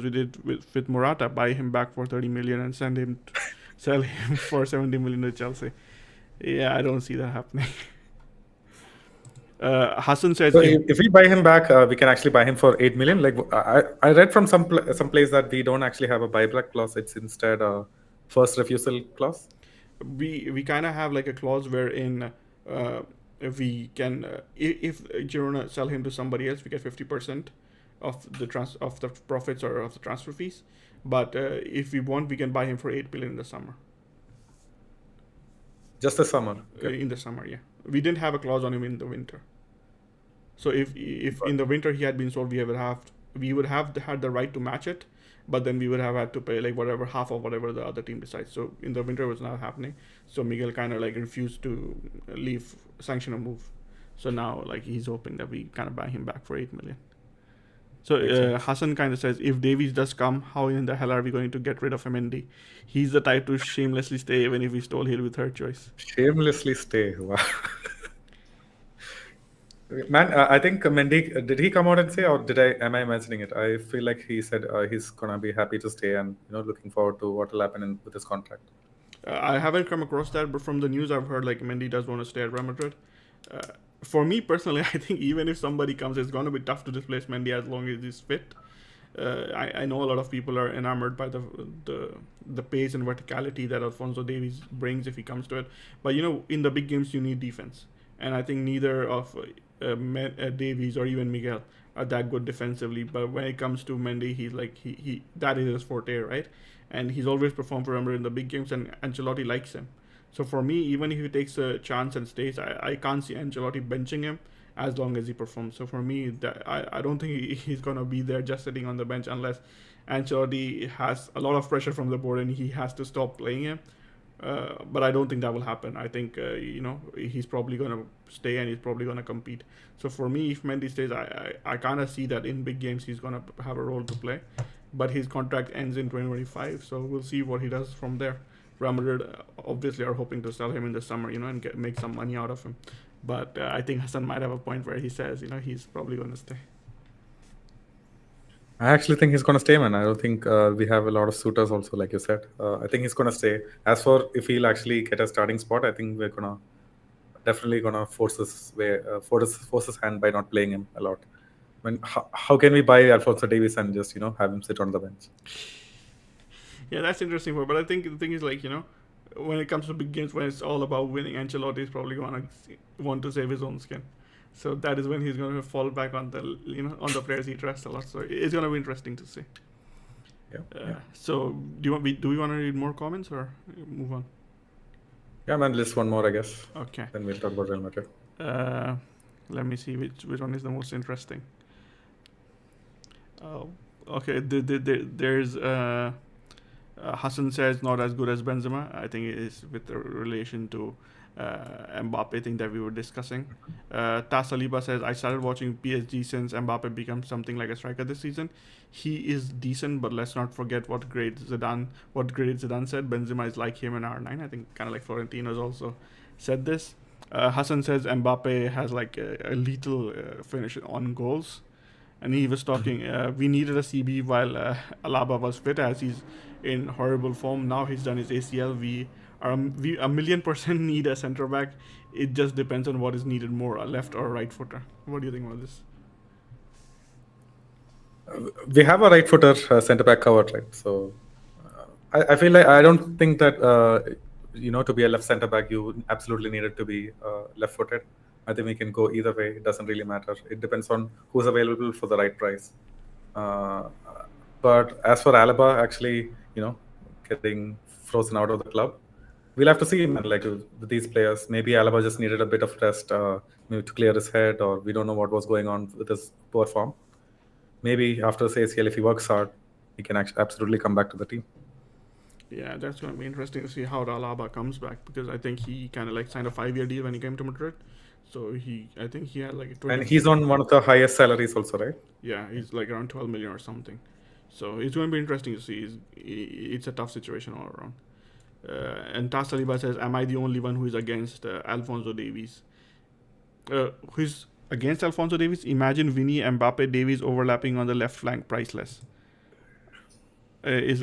did with Morata, buy him back for 30 million and sell him for 70 million to Chelsea. Yeah, I don't see that happening. Hassan says, So if we buy him back, we can actually buy him for 8 million. Like I read from some place that we don't actually have a buyback clause. It's instead a first refusal clause. we kind of have like a clause wherein we can if Girona sell him to somebody else, we get 50% of the profits or of the transfer fees. But if we want, we can buy him for 8 million in the summer. Just the summer. Okay. In the summer, yeah. We didn't have a clause on him in the winter. So if in the winter he had been sold, we would have had the right to match it, but then we would have had to pay like whatever, half of whatever the other team decides. So in the winter it was not happening. So Miguel kind of like refused to sanction a move. So now like he's hoping that we kind of buy him back for 8 million. So Hassan kind of says, if Davies does come, how in the hell are we going to get rid of MD? He's the type to shamelessly stay even if we stole, he'll be third choice. Shamelessly stay. Wow. Man, I think Mendy, did he come out and say, or am I imagining it? I feel like he said he's gonna be happy to stay and looking forward to what will happen with his contract. I haven't come across that, but from the news I've heard like Mendy does want to stay at Real Madrid. For me personally, I think even if somebody comes, it's going to be tough to displace Mendy as long as he's fit. I know a lot of people are enamored by the pace and verticality that Alphonso Davies brings if he comes to it. But in the big games you need defense, and I think neither of Davies or even Miguel are that good defensively. But when it comes to Mendy, he's like he that is his forte, right? And he's always performed for Real in the big games, and Ancelotti likes him. So for me, even if he takes a chance and stays, I can't see Ancelotti benching him as long as he performs. So for me, I don't think he's going to be there just sitting on the bench unless Ancelotti has a lot of pressure from the board and he has to stop playing him. But I don't think that will happen. I think, he's probably going to stay and he's probably going to compete. So for me, if Mendy stays, I kind of see that in big games he's going to have a role to play. But his contract ends in 2025, so we'll see what he does from there. Real Madrid obviously are hoping to sell him in the summer, and make some money out of him. But I think Hassan might have a point where he says, he's probably going to stay. I actually think he's gonna stay, man. I don't think we have a lot of suitors also, like you said. I think he's gonna stay. As for if he'll actually get a starting spot, I think we're gonna definitely gonna force his hand by not playing him a lot. I mean, how can we buy Alfonso Davies and just have him sit on the bench? Yeah, that's interesting. But I think the thing is, like, when it comes to big games, when it's all about winning, Ancelotti is probably gonna want to save his own skin. So that is when he's gonna fall back on the on the players he trusts a lot. So it's gonna be interesting to see. Yeah. So do we want to read more comments or move on? Yeah, man. List one more, I guess. Okay. Then we'll talk about Real Madrid. Let me see which one is the most interesting. Okay. There's Hassan says not as good as Benzema. I think it is with the relation to Mbappe thing that we were discussing. Tas Saliba says, I started watching PSG since Mbappe became something like a striker this season. He is decent, but let's not forget what great Zidane said. Benzema is like him in R9. I think kind of like Florentino's also said this. Hassan says Mbappe has like a lethal finish on goals. And he was talking, we needed a CB while Alaba was fit, as he's in horrible form. Now he's done his ACL. We 1,000,000% need a centre back. It just depends on what is needed more, a left or a right footer. What do you think about this? We have a right footer centre back covered, right? So I feel like I don't think that to be a left centre back you absolutely needed to be left footed. I think we can go either way. It doesn't really matter. It depends on who's available for the right price. Uh, but as for Alaba, actually, getting frozen out of the club, we'll have to see, man. Like with these players, maybe Alaba just needed a bit of rest, maybe to clear his head, or we don't know what was going on with his poor form. Maybe after the ACL, if he works hard, he can actually absolutely come back to the team. Yeah, that's going to be interesting to see how the Alaba comes back, because I think he kind of like signed a 5-year deal when he came to Madrid. So I think he had like a 20. And he's on one of the highest salaries also, right? Yeah, he's like around 12 million or something. So it's going to be interesting to see. It's a tough situation all around. And Tas Saliba says, am I the only one who is against Alfonso Davies? Who's against Alfonso Davies? Imagine Vinny, Mbappe, Davies overlapping on the left flank, priceless. Is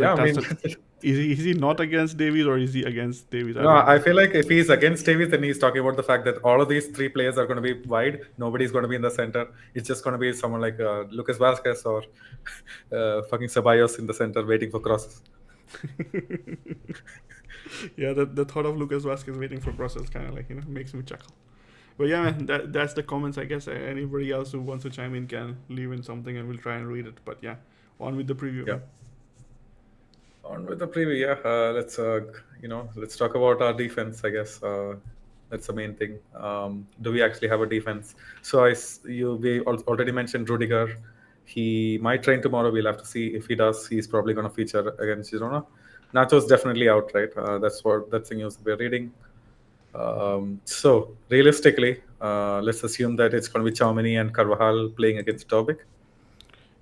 he not against Davies, or is he against Davies? No, I feel like if he's against Davies, then he's talking about the fact that all of these three players are going to be wide. Nobody's going to be in the center. It's just going to be someone like Lucas Vasquez or fucking Ceballos in the center waiting for crosses. Yeah, the thought of Lucas Vasquez waiting for crosses kind of like makes me chuckle. But yeah, man, that's the comments. I guess anybody else who wants to chime in can leave in something, and we'll try and read it. But yeah, on with the preview. Yeah. On with the preview, yeah. Let's talk about our defense. I guess that's the main thing. Do we actually have a defense? So we already mentioned Rudiger. He might train tomorrow. We'll have to see. If he does, he's probably going to feature against Girona. Nacho's definitely out, right? That's the news we're reading. So realistically, let's assume that it's going to be Chaumini and Carvajal playing against Dobbik.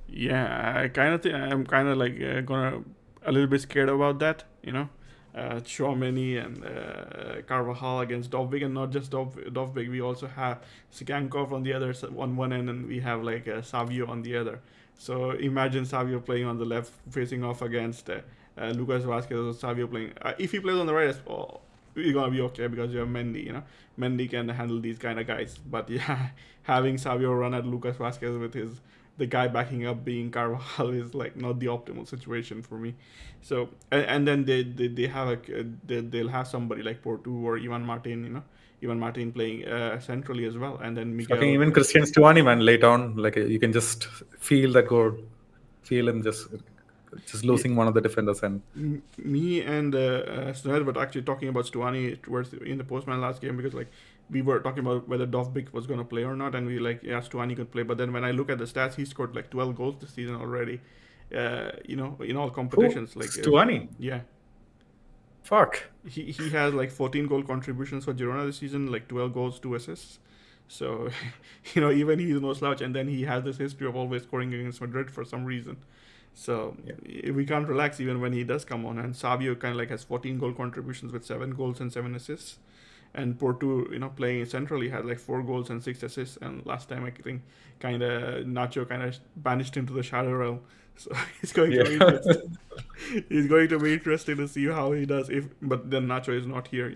Yeah, I kind of think I'm kind of like gonna a little bit scared about that. Chouameni and Carvajal against Dovbik, and not just Dovbik. We also have Sikankov on the other on one end, and we have like Savio on the other. So imagine Savio playing on the left, facing off against Lucas Vasquez, or Savio playing. If he plays on the right, you're gonna be okay because you have Mendy. Mendy can handle these kind of guys. But yeah, having Savio run at Lucas Vasquez with the guy backing up being Carvajal is like not the optimal situation for me. So and then they have they'll have somebody like Porto or Ivan Martin, Ivan Martin playing centrally as well, and then Miguel. Fucking even Christian Stuani, man, lay down, like you can just feel that goal, feel him just losing one of the defenders. And me and Sunil were actually talking about Stuani towards in the postman last game, because like we were talking about whether Dovbik was going to play or not, and we like, yeah, Stuani could play. But then when I look at the stats, he scored like 12 goals this season already. In all competitions. Like Stuani. Yeah. Fuck. He has like 14 goal contributions for Girona this season, like 12 goals, 2 assists. So, even he's no slouch, and then he has this history of always scoring against Madrid for some reason. So we can't relax even when he does come on. And Savio kind of like has 14 goal contributions with 7 goals and 7 assists. And Porto, playing centrally had like 4 goals and 6 assists. And last time I think kind of Nacho kind of banished him to the shadow realm. So he's going to Yeah. be interesting. He's going to be interesting to see how he does. But then Nacho is not here.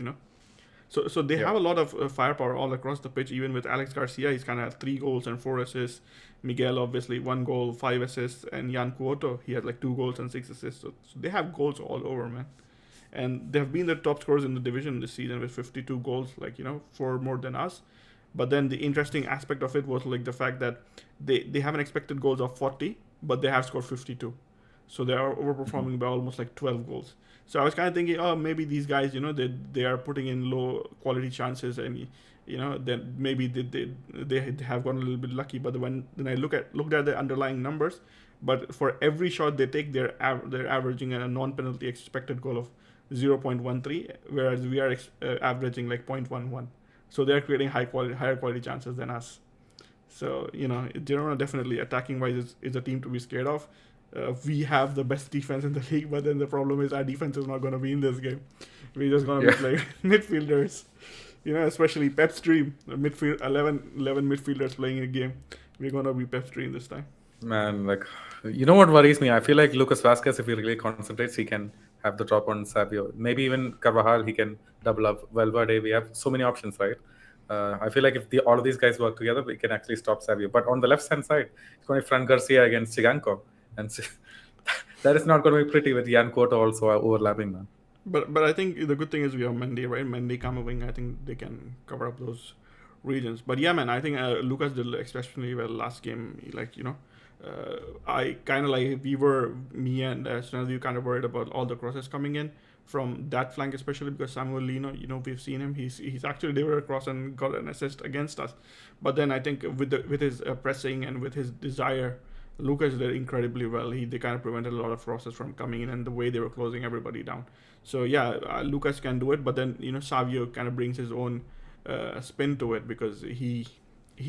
So they Yeah. have a lot of firepower all across the pitch. Even with Alex Garcia, he's kind of 3 goals and 4 assists. Miguel obviously 1 goal, 5 assists, and Jan Cuoto he had like 2 goals and 6 assists. So they have goals all over, man. And they've been the top scorers in the division this season with 52 goals, like 4 more than us. But then the interesting aspect of it was like the fact that they have an expected goals of 40, but they have scored 52. So they are Mhm. overperforming by almost like 12 goals. So I was kind of thinking, oh, maybe these guys, they are putting in low quality chances, and then maybe they have gotten a little bit lucky. But when I looked at the underlying numbers, but for every shot they take, they're averaging a non-penalty expected goal of 0.13, whereas we are averaging like 0.11. So they're creating higher quality chances than us. So Girona definitely attacking wise is a team to be scared of. We have the best defense in the league, but then the problem is our defense is not going to be in this game. We're just going to be Yeah. playing midfielders. Especially Pep's dream. Midfield 11 midfielders playing a game. We're going to be Pep's dream this time. Man, like, you know what worries me? I feel like Lucas Vasquez, if he really concentrates, he can have the drop on Savio. Maybe even Carvajal, he can double up. Valverde, we have so many options, right? I feel like if all of these guys work together, we can actually stop Savio. But on the left hand side, it's going to be Fran Garcia against Chiganko. And that is not going to be pretty with Jan Cota also overlapping, man. But I think the good thing is we have Mendy, right? Mendy, Camavinga. I think they can cover up those regions. But yeah, man, I think Lucas did exceptionally well last game. Like I kind of like me and Sunil, kind of worried about all the crosses coming in from that flank, especially because Samuel Lino, we've seen him. He's actually delivered a cross and got an assist against us. But then I think with his pressing and with his desire, Lucas did incredibly well. They kind of prevented a lot of crosses from coming in, and the way they were closing everybody down. So yeah, Lucas can do it, but then Savio kind of brings his own spin to it because he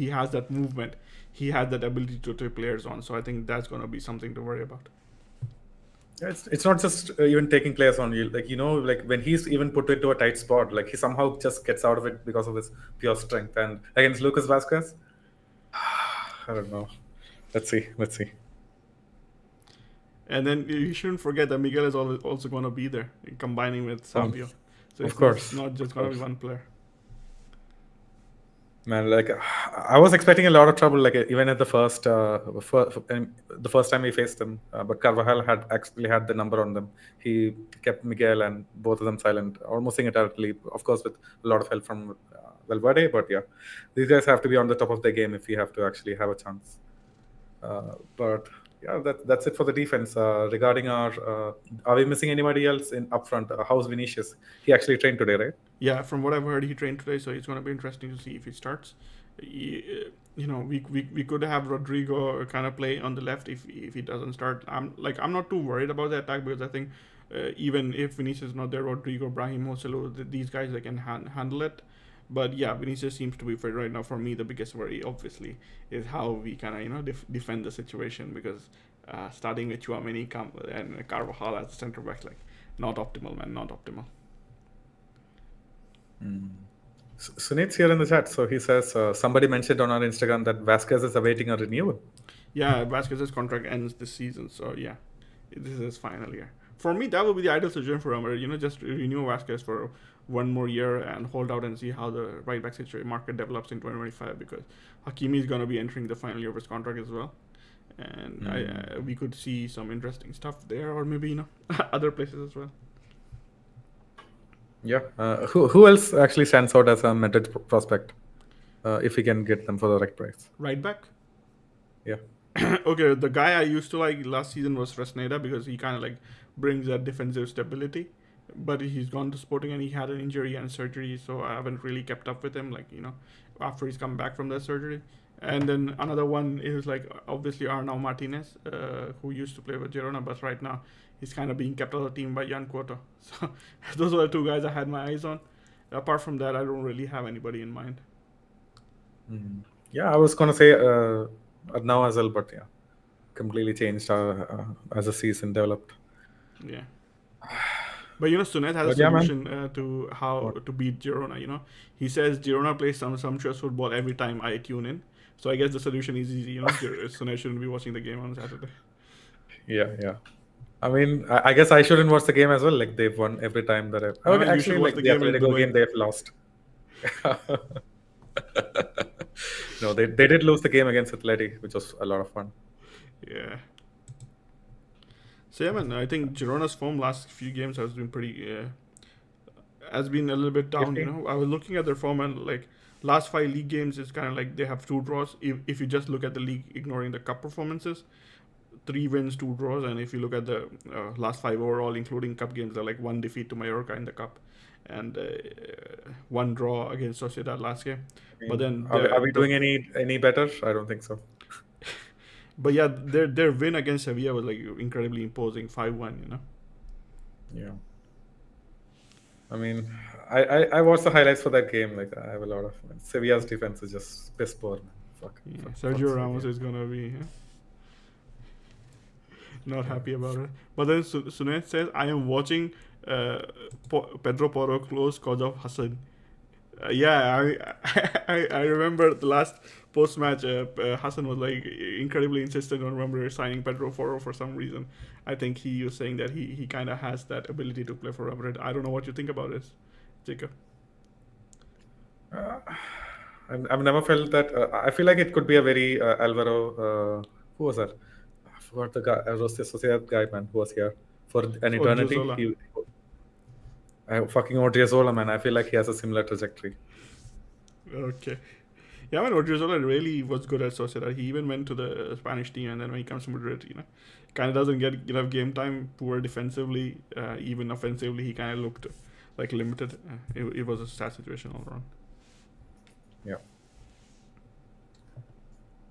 has that movement, he has that ability to take players on. So I think that's going to be something to worry about. Yeah, it's not just even taking players on you. Like, like when he's even put into a tight spot, like he somehow just gets out of it because of his pure strength. And against Lucas Vasquez, I don't know. Let's see. Let's see. And then you shouldn't forget that Miguel is also going to be there, combining with Um, Savio. So of it's not, course. not just Of going to be course. one player. Man, like I was expecting a lot of trouble, like even at the first time we faced them. But Carvajal had actually had the number on them. He kept Miguel and both of them silent, almost single-handedly. Of course, with a lot of help from Valverde. But yeah, these guys have to be on the top of their game if we have to actually have a chance. But yeah, that's it for the defense. Regarding are we missing anybody else in up front? How's Vinicius? He actually trained today, right? Yeah, from what I've heard, he trained today, so it's going to be interesting to see if he starts. We could have Rodrigo kind of play on the left if he doesn't start. I'm not too worried about the attack because I think even if Vinicius is not there, Rodrigo, Brahim, Joselu, these guys they can handle it. But yeah, Vinicius seems to be for right now. For me, the biggest worry obviously is how we kind of defend the situation because starting with Chouameni and Carvajal as the center back, like not optimal, man, not optimal. Sunit's here in the chat. So he says somebody mentioned on our Instagram that Vasquez is awaiting a renewal. Yeah, Vasquez's contract ends this season, so yeah, this is his final year. For me, that would be the ideal solution for him. Just renew Vasquez for one more year and hold out and see how the right back situation market develops in 2025 because Hakimi is going to be entering the final year of his contract as well, and we could see some interesting stuff there, or maybe other places as well. Yeah. Who else actually stands out as a Madrid prospect? If we can get them for the right price. Right back. Yeah. Okay, the guy I used to like last season was Fresneda because he kind of like brings that defensive stability. But he's gone to Sporting and he had an injury and surgery, so I haven't really kept up with him. Like after he's come back from that surgery. And then another one is like obviously Arnau Martinez, who used to play with Girona, but right now he's kind of being kept on the team by Jan Cuoto. So those are the two guys I had my eyes on. Apart from that, I don't really have anybody in mind. Yeah, I was gonna say now as well, but yeah, completely changed as the season developed. Yeah. But Sunet has a But yeah, man. solution to how What? to beat Girona. He says Girona plays some sumptuous football every time I tune in. So I guess the solution is easy. Sunet shouldn't be watching the game on Saturday. Yeah, yeah. I mean, I guess I shouldn't watch the game as well. Like they've won every time that I've. No, Oh, man, you should actually, watch like the the game in Atletico Dubai. game, they've lost. No, they did lose the game against Atleti, which was a lot of fun. Yeah. So yeah, man, I think Girona's form last few games has been has been a little bit down. Iffy. I was looking at their form and like last 5 league games, it's kind of like they have 2 draws. If you just look at the league, ignoring the cup performances, 3 wins, 2 draws, and if you look at the last 5 overall, including cup games, they're like 1 defeat to Mallorca in the cup, and 1 draw against Sociedad last game. I But mean, then are we doing any better? I don't think so. but yeah, their win against Sevilla was like incredibly imposing, 5-1. Yeah. I mean, I watched the highlights for that game. Like I have a lot of Sevilla's defense is just piss poor, man. Fuck. Yeah, Fuck Sergio Ramos Sevilla. is gonna be not happy about it. But then Sunet says, "I am watching Pedro Porro close cause of Hassan." Yeah, I remember the last post match. Hassan was like incredibly insistent on remember signing Pedro Porro for some reason. I think he was saying that he kind of has that ability to play for Real Madrid. I don't know what you think about this, Jacob. Uh, I've never felt that. I feel like it could be a very Alvaro. Who was that? I forgot the guy. Rossi Sociedad guy, man, who was here for an eternity. Odriozola. Fucking Odriozola, man. I feel like he has a similar trajectory. Okay. Yeah, I mean, Odriozola really was good at Sociedad. He even went to the Spanish team, and then when he comes to Madrid, kind of doesn't get enough game time. Poor defensively, even offensively, he kind of looked like limited. It was a sad situation all around. Yeah.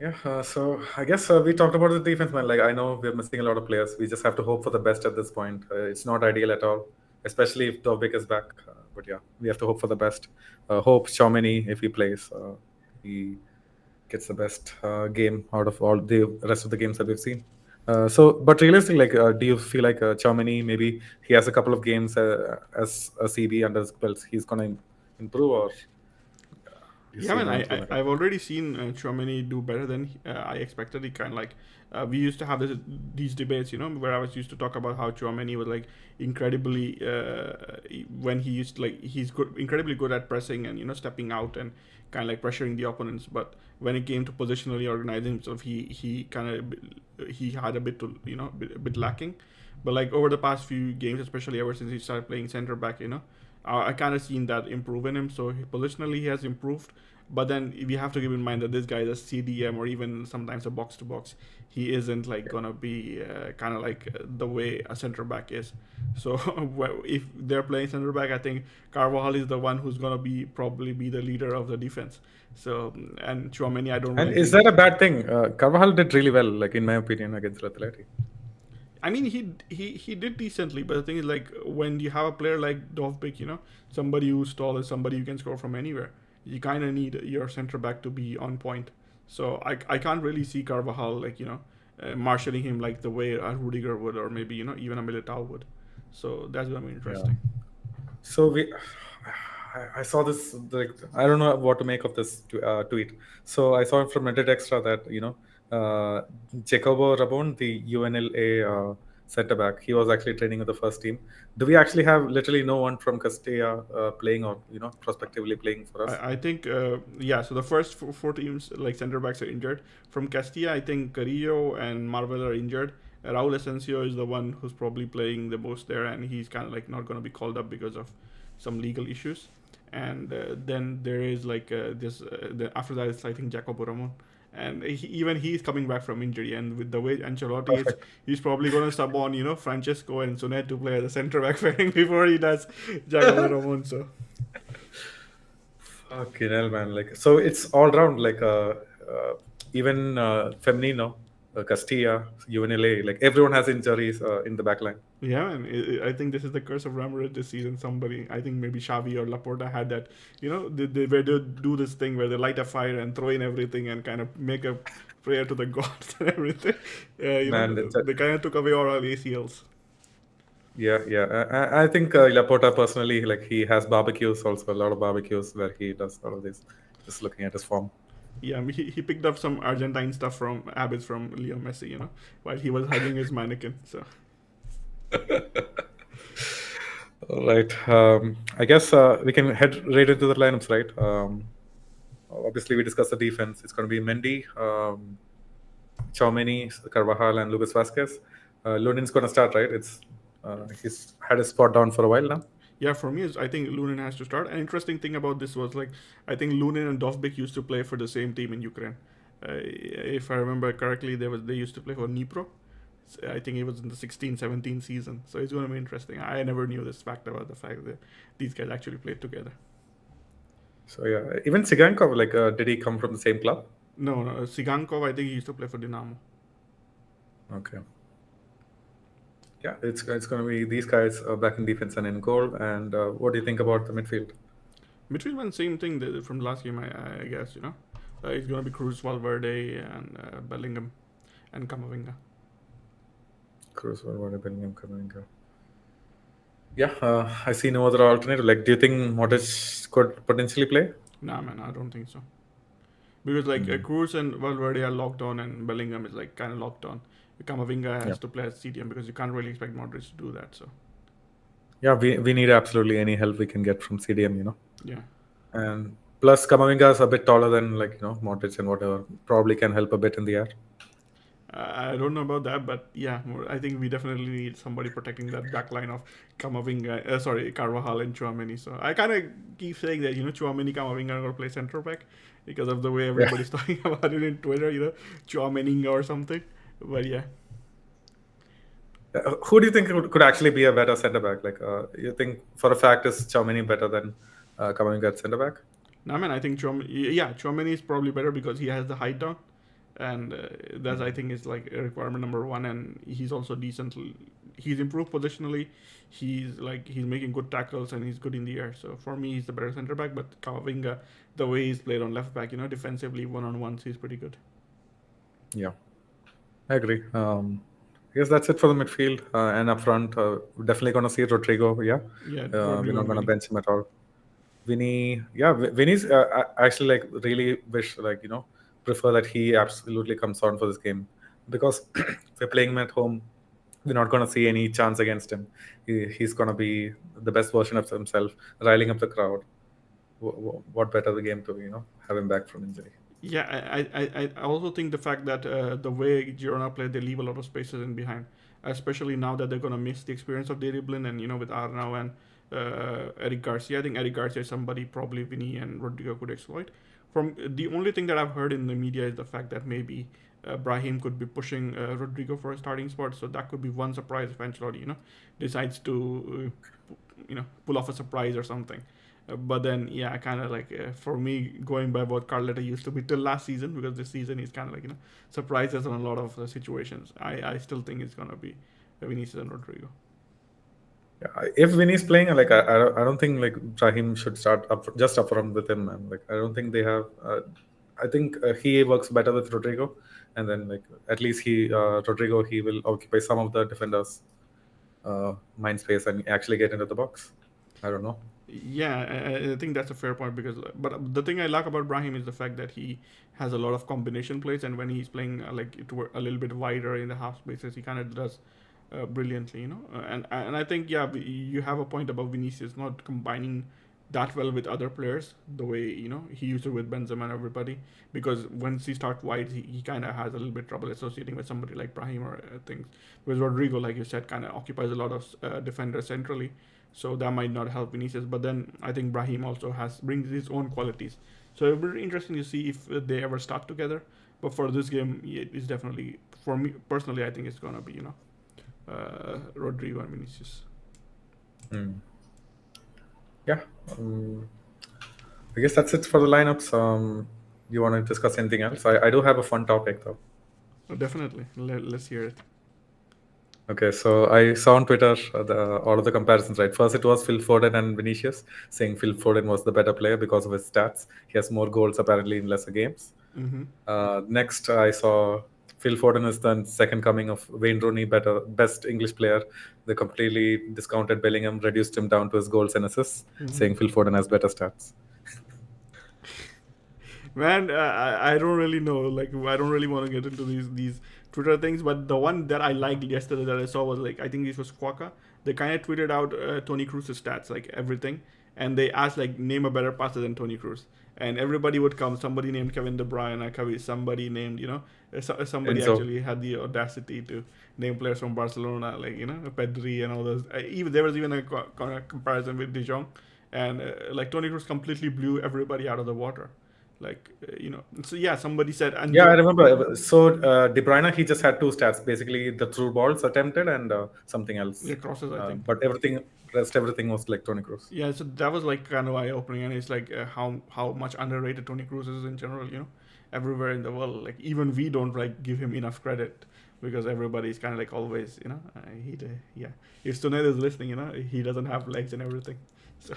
Yeah, so I guess we talked about the defense, man. Like, I know we're missing a lot of players. We just have to hope for the best at this point. It's not ideal at all, especially if Dobik is back. But yeah, we have to hope for the best. Hope Chaumeni, if he plays, he gets the best game out of all the rest of the games that we've seen. But realistically, like, do you feel like Chaumeni, maybe he has a couple of games as a CB under his belt, he's going to improve, or do you Yeah, see man, no I improvement? I've already seen Chouameni do better than I expected. He kind of like we used to have these debates, where I was used to talk about how Chouameni was like incredibly when he used he's good, incredibly good at pressing and stepping out and kind of like pressuring the opponents. But when it came to positionally organizing himself, he kind of he had a bit to a bit lacking. But like over the past few games, especially ever since he started playing center back, I kind of seen that improve in him. So positionally, he has improved. But then we have to keep in mind that this guy is a CDM or even sometimes a box to box. He isn't like gonna be kind of like the way a center back is. So if they're playing center back, I think Carvajal is the one who's gonna probably be the leader of the defense. So and Chouameni, I don't And really is think. that a bad thing? Carvajal did really well, like in my opinion, against Atleti. I mean, he did decently, but the thing is, like, when you have a player like Dovbyk, somebody who's tall is somebody you can score from anywhere. You kind of need your center back to be on point. So I can't really see Carvajal like marshalling him like the way a Rudiger would, or maybe even a Militao would. So that's gonna be Yeah. interesting. So I saw this. Like, I don't know what to make of this tweet. So I saw from Reddit Extra that Jacobo Rabon, the UNLA center back, he was actually training with the first team. Do we actually have literally no one from Castilla playing or prospectively playing for us? I think yeah. So the first four teams like center backs are injured. From Castilla, I think Carrillo and Marvel are injured. Raul Asensio is the one who's probably playing the most there, and he's kind of like not going to be called up because of some legal issues. And then there is like this. After that, it's I think Jacopo Ramon, and even he's coming back from injury. And with the way Ancelotti is, Perfect. he's probably going to sub on Francesco and Sonet to play as a center back pairing before he does Jacopo Ramon. So. Fucking hell, man! Like, so it's all round. Like, even Femenino, Castilla, UNLA, like everyone has injuries in the back line. Yeah, and I think this is the curse of Real Madrid this season. Somebody, I think maybe Xavi or Laporta had that, where they do this thing where they light a fire and throw in everything and kind of make a prayer to the gods and everything. Man, They kind of took away all our ACLs. Yeah. I think Laporta personally, like he has barbecues also, a lot of barbecues where he does all of this. Just looking at his form. Yeah, I mean, he picked up some Argentine stuff from habits from Leo Messi, while he was hugging his mannequin. So All right. I guess we can head right into the lineups, right? Obviously, we discussed the defense. It's going to be Mendy, Chouameni, Carvajal, and Lucas Vasquez. Lunin's going to start, right? He's had his spot down for a while now. yeah, for me, I think Lunin has to start. An interesting thing about this was like I think Lunin and Dovbyk used to play for the same team in Ukraine. If I remember correctly, they used to play for Dnipro. I think it was in the 16-17 season. So it's going to be interesting. I never knew this fact about the fact that these guys actually played together. So yeah, even Sigankov, like, did he come from the same club? No, Sigankov, I think he used to play for Dinamo. Okay. Yeah, it's going to be these guys back in defense and in goal. And what do you think about the midfield? Midfield went same thing from last game, I guess. It's going to be Cruz, Valverde, and Bellingham, and Camavinga. Cruz, Valverde, Bellingham, Camavinga. Yeah, I see no other alternative. Like, do you think Modric could potentially play? Nah, man, I don't think so. Because like Cruz and Valverde are locked on, and Bellingham is like kind of locked on. Camavinga has to play at CDM because you can't really expect Modric to do that. So Yeah, we need absolutely any help we can get from CDM. yeah, And plus, Camavinga is a bit taller than, like, Modric and whatever. Probably can help a bit in the air. I don't know about that, but yeah, I think we definitely need somebody protecting that back line of Camavinga, Carvajal and Chouameni. So I kind of keep saying that Chouameni, Camavinga are going to play center back because of the way Yeah. everybody's talking about it in Twitter, Chouameni or something. But yeah. Who do you think could actually be a better centre back? Like, you think for a fact is Chouameni better than Camavinga at centre back? No, man, I think Chouameni is probably better because he has the height down, and that's I think is like a requirement number one. And he's also decent. He's improved positionally. He's making good tackles and he's good in the air. So for me, he's the better center back. But Camavinga, the way he's played on left back, defensively 1-on-1s, he's pretty good. Yeah, I agree. I guess that's it for the midfield. And up front, we're definitely going to see Rodrigo. Yeah, Yeah, we're Rodrigo not and going to Vinny. bench him at all. Vinny, yeah, Vinny's I actually like really wish, like, prefer that he absolutely comes on for this game, because if we're playing him at home, we're not going to see any chance against him. He's going to be the best version of himself, riling up the crowd. What better the game to have him back from injury? Yeah, I also think the fact that the way Girona play, they leave a lot of spaces in behind, especially now that they're gonna miss the experience of Deriblin and with Arnau and Eric Garcia. I think Eric Garcia is somebody probably Vinny and Rodrigo could exploit. From the only thing that I've heard in the media is the fact that maybe Brahim could be pushing Rodrigo for a starting spot, so that could be one surprise if Ancelotti decides to pull off a surprise or something. But then, yeah, kind of like for me, going by what Carletta used to be till last season, because this season he's kind of like surprised us in a lot of situations. I still think it's gonna be Vinicius and Rodrigo. Yeah, if Vinny's playing, like, I don't think like Brahim should start up front with him, man. Like, I don't think they have. I think he works better with Rodrigo, and then, like, at least Rodrigo, he will occupy some of the defenders' mind space and actually get into the box. I don't know. Yeah, I think that's a fair point but the thing I like about Brahim is the fact that he has a lot of combination plays, and when he's playing a little bit wider in the half spaces, he kind of does brilliantly, and I think you have a point about Vinicius not combining that well with other players the way he used it with Benzema and everybody, because once he starts wide, he kind of has a little bit trouble associating with somebody like Brahim or things. Whereas Rodrigo, like you said, kind of occupies a lot of defenders centrally, so that might not help Vinicius. But then I think Brahim also brings his own qualities, so it'll be interesting to see if they ever start together. But for this game, it's definitely, for me personally, I think it's gonna be Rodrigo and Vinicius. Yeah. I guess that's it for the lineups. You want to discuss anything else? I do have a fun topic though. Definitely, let's hear it. Okay, so I saw on Twitter all of the comparisons, right? First, it was Phil Foden and Vinicius, saying Phil Foden was the better player because of his stats. He has more goals apparently in lesser games. Mm-hmm. Next, I saw Phil Foden is the second coming of Wayne Rooney, best English player. They completely discounted Bellingham, reduced him down to his goals and assists, saying Phil Foden has better stats. Man, I don't really know. Like, I don't really want to get into these Twitter things, but the one that I liked yesterday that I saw was like, I think this was Quaka. They kind of tweeted out Tony Cruz's stats, like everything, and they asked like, name a better passer than Tony Cruz, and everybody would come. Somebody named Kevin De Bruyne, somebody named, somebody Enzo. actually had the audacity to name players from Barcelona, like, Pedri and all those. Even there was even a comparison with De Jong, and like Tony Cruz completely blew everybody out of the water. Like, so yeah, somebody said, and Yeah, I remember. So De Bruyne, he just had two stats, basically the through balls attempted and something yeah, else. crosses, I think. But everything was like Tony Cruz. Yeah, so that was like kind of eye opening, and it's like how much underrated Tony Cruz is in general. Everywhere in the world, like even we don't like give him enough credit because everybody's kind of like always, yeah. If Suned is listening, he doesn't have legs and everything, so.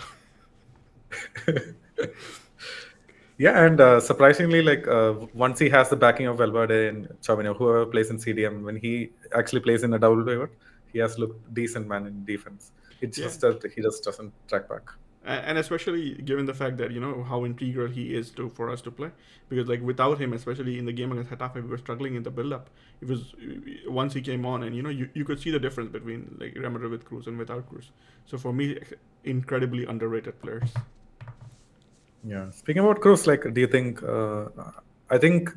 Yeah, and surprisingly, like once he has the backing of Valverde and Chauvinho, whoever plays in CDM, when he actually plays in a double pivot, he has looked decent man in defense. It's Yeah. just that he just doesn't track back. And especially given the fact that how integral he is to for us to play, because like without him, especially in the game against Getafe, we were struggling in the build-up. It was once he came on, and you could see the difference between like Real Madrid with Cruz and without Cruz. So for me, incredibly underrated players. Yeah. Speaking about Cruz, like, do you think? I think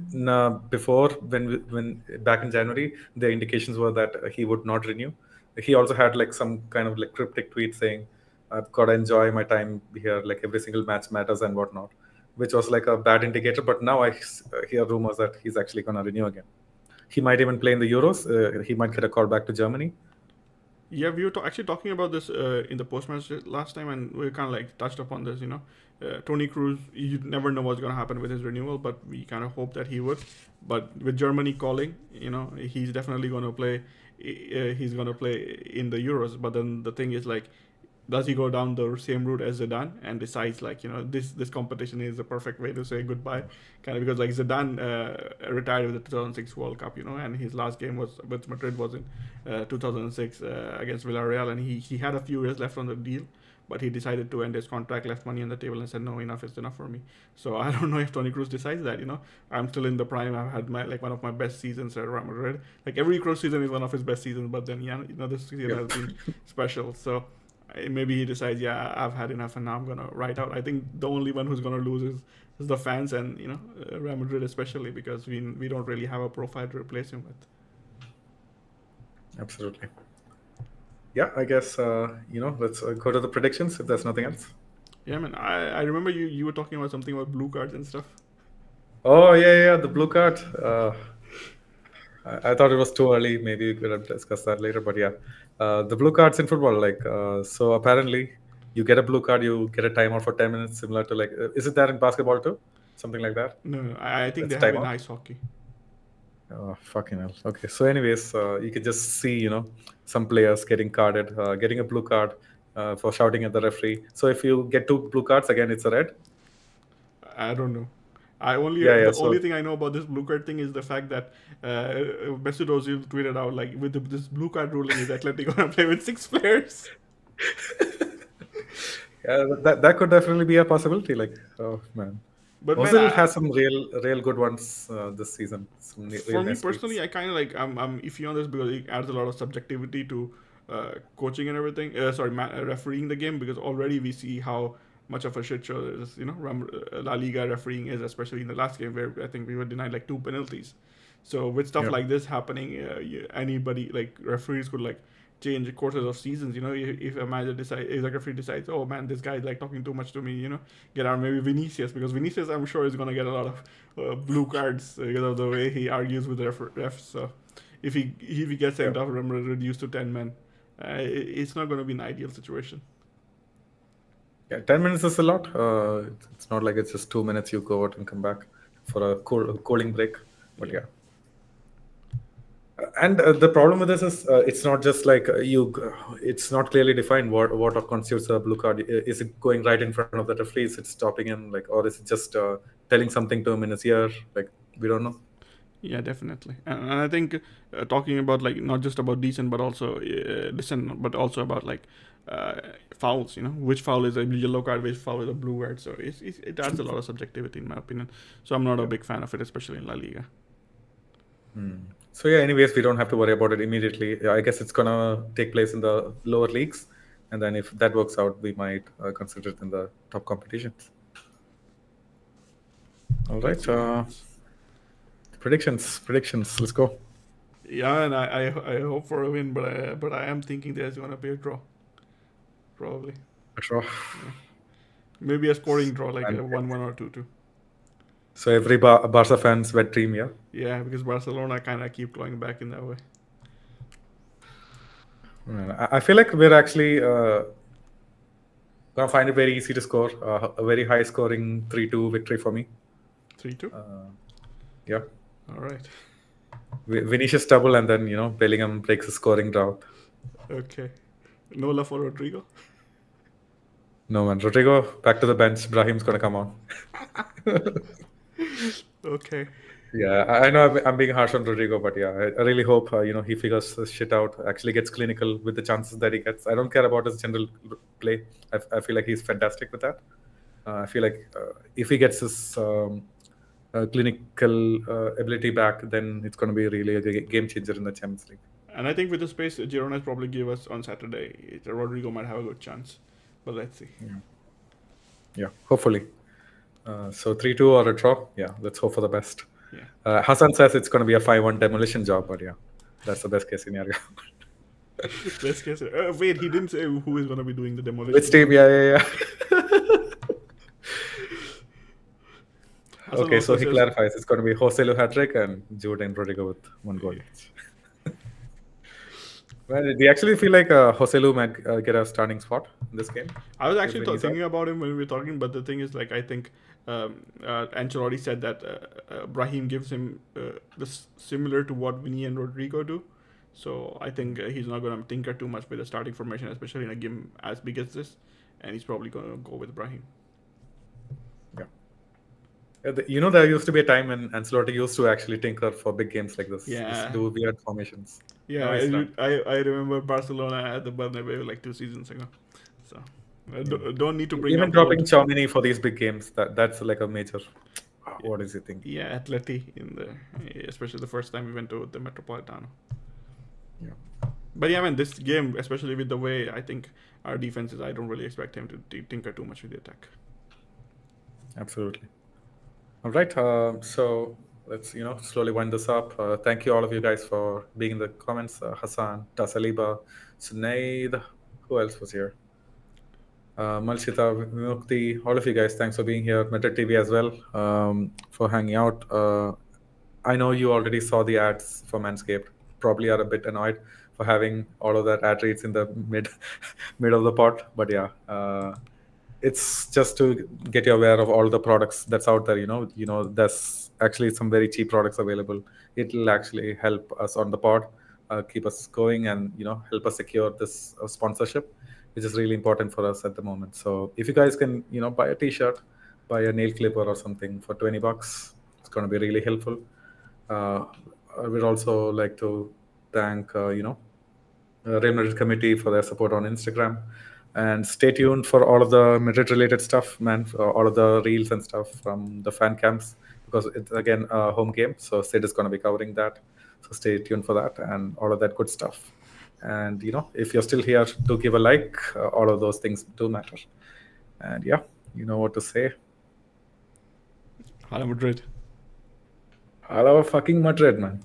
before when back in January, the indications were that he would not renew. He also had like some kind of like cryptic tweet saying, "I've got to enjoy my time here. Like every single match matters and whatnot," which was like a bad indicator. But now I hear rumors that he's actually gonna renew again. He might even play in the Euros. He might get a call back to Germany. Yeah, we were actually talking about this in the post-match last time, and we kind of like touched upon this. Tony Cruz, you never know what's going to happen with his renewal, but we kind of hope that he would. But with Germany calling, he's definitely going to play. He's going to play in the Euros. But then the thing is, like, does he go down the same route as Zidane and decides like this competition is the perfect way to say goodbye, kind of, because like Zidane retired with the 2006 World Cup, and his last game was with Madrid was in 2006 against Villarreal, and he had a few years left on the deal, but he decided to end his contract, left money on the table, and said no, enough is enough for me. So I don't know if Tony Cruz decides that. I'm still in the prime. I've had one of my best seasons at Real Madrid. Like every Cruz season is one of his best seasons, but then this season has been special. So maybe he decides, yeah, I've had enough, and now I'm gonna ride out. I think the only one who's gonna lose is the fans, and Real Madrid especially, because we don't really have a profile to replace him with. Absolutely. Yeah, I guess let's go to the predictions if there's nothing else. Yeah, man. I remember you were talking about something about blue cards and stuff. Oh yeah, the blue card. I thought it was too early. Maybe we could have discussed that later. But yeah, the blue cards in football, like, so apparently you get a blue card, you get a timeout for 10 minutes, similar to like, is it there in basketball too? Something like that. No, I think It's they have in timeout. ice hockey. Oh fucking hell. Okay, so anyways, you can just see some players getting carded, getting a blue card for shouting at the referee. So if you get two blue cards, again it's a red. I don't know. Yeah. The So only thing I know about this blue card thing is the fact that Mesut Ozil tweeted out like, with this blue card ruling, is Atletico gonna play with 6 players? yeah, that could definitely be a possibility. Like, oh man. But man, Ozil has some real good ones this season. Some for real me nice personally, tweets. I kind of like I'm iffy on this because it adds a lot of subjectivity to coaching and everything. Refereeing the game, because already we see how much of a shit show is, La Liga refereeing is, especially in the last game where I think we were denied like 2 penalties. So with stuff Yeah. like this happening, anybody, like referees could like change courses of seasons. If a manager decides, if the referee decides, oh man, this guy is like talking too much to me, get out. Maybe Vinicius, because Vinicius, I'm sure, is gonna get a lot of blue cards because of the way he argues with the refs. So if he gets sent Yeah. off, remember, reduced to 10 men, it's not gonna be an ideal situation. Yeah, 10 minutes is a lot. It's not like it's just 2 minutes you go out and come back for a cooling break. But yeah. And the problem with this is it's not just like it's not clearly defined what constitutes a blue card. Is it going right in front of the referee? Is it stopping him, like, or is it just telling something to him in his ear? Like, we don't know. Yeah, definitely. And I think talking about like not just about decent, but also decent, but also about like uh, fouls. You know, which foul is a yellow card, which foul is a blue card. So it adds a lot of subjectivity in my opinion. So I'm not a Yeah. big fan of it, especially in La Liga. So yeah, anyways, we don't have to worry about it immediately. Yeah, I guess it's gonna take place in the lower leagues, and then if that works out, we might consider it in the top competitions. All Let's right, see what happens. predictions. Let's go. Yeah, and I hope for a win, but I am thinking there's gonna be a draw, probably. Draw. Yeah. Maybe a scoring draw, like And a 1-1 or 2-2. so every Barca fans wet dream, yeah. Yeah, because Barcelona kind of keep going back in that way. I feel like we're actually gonna find it very easy to score. A very high scoring 3-2 victory for me. 3-2. Yeah. All right. Vinicius double, and then Bellingham breaks the scoring drought. Okay. No love for Rodrigo. No man, Rodrigo back to the bench. Brahim's gonna come on. Okay. Yeah, I know I'm being harsh on Rodrigo, but yeah, I really hope he figures this shit out. Actually, gets clinical with the chances that he gets. I don't care about his general play. I feel like he's fantastic with that. I feel like if he gets his clinical ability back, then it's going to be really a game changer in the Champions League. And I think with the space Girona probably give us on Saturday, Rodrigo might have a good chance. But let's see. Yeah, hopefully. So 3-2 or a draw. Yeah, let's hope for the best. Yeah. Hassan says it's going to be a 5-1 demolition job, but yeah, that's the best case scenario. Best case. Wait, he didn't say who is going to be doing the demolition. Which team? Yeah. Hassan Okay, so also he says- clarifies it's going to be Joselu hat-trick and Jude and Rodrigo with one goal each. Well, do you actually feel like Joselu might get a starting spot in this game? I was actually When he's thinking about him when we were talking, but the thing is, like, I think Ancelotti said that Brahim gives him this similar to what Vinny and Rodrigo do. So I think he's not going to tinker too much with the starting formation, especially in a game as big as this. And he's probably going to go with Brahim. Yeah. There used to be a time when Ancelotti used to actually tinker for big games like this. Yeah. Used to do weird formations. Yeah, No, he's not. I remember Barcelona at the Bernabeu like 2 seasons ago. So don't need to bring Even up dropping old- Chomini for these big games, that's like a major. What is he thinking? Yeah, Atleti especially the first time we went to the Metropolitano. Yeah. But yeah, man, this game, especially with the way I think our defense is, I don't really expect him to tinker too much with the attack. Absolutely. All right. So let's slowly wind this up. Thank you all of you guys for being in the comments. Hassan, Tasaliba, Sunaid, who else was here? Malshita, Vimukti, all of you guys, thanks for being here. Meta TV as well, for hanging out. I know you already saw the ads for Manscaped. Probably are a bit annoyed for having all of that ad reads in the mid of the pod, but yeah, it's just to get you aware of all the products that's out there. There's actually some very cheap products available. It'll actually help us on the pod, keep us going, and help us secure this sponsorship, which is really important for us at the moment. So if you guys can buy a t-shirt, buy a nail clipper or something for $20, it's going to be really helpful. I would also like to thank Real Madrid committee for their support on Instagram. And stay tuned for all of the Madrid related stuff, man, for all of the reels and stuff from the fan camps, because it's again a home game. So Sid is going to be covering that. So stay tuned for that and all of that good stuff. And if you're still here, do give a like. All of those things do matter. And yeah, you know what to say. Hala Madrid. Hello, fucking Madrid, man.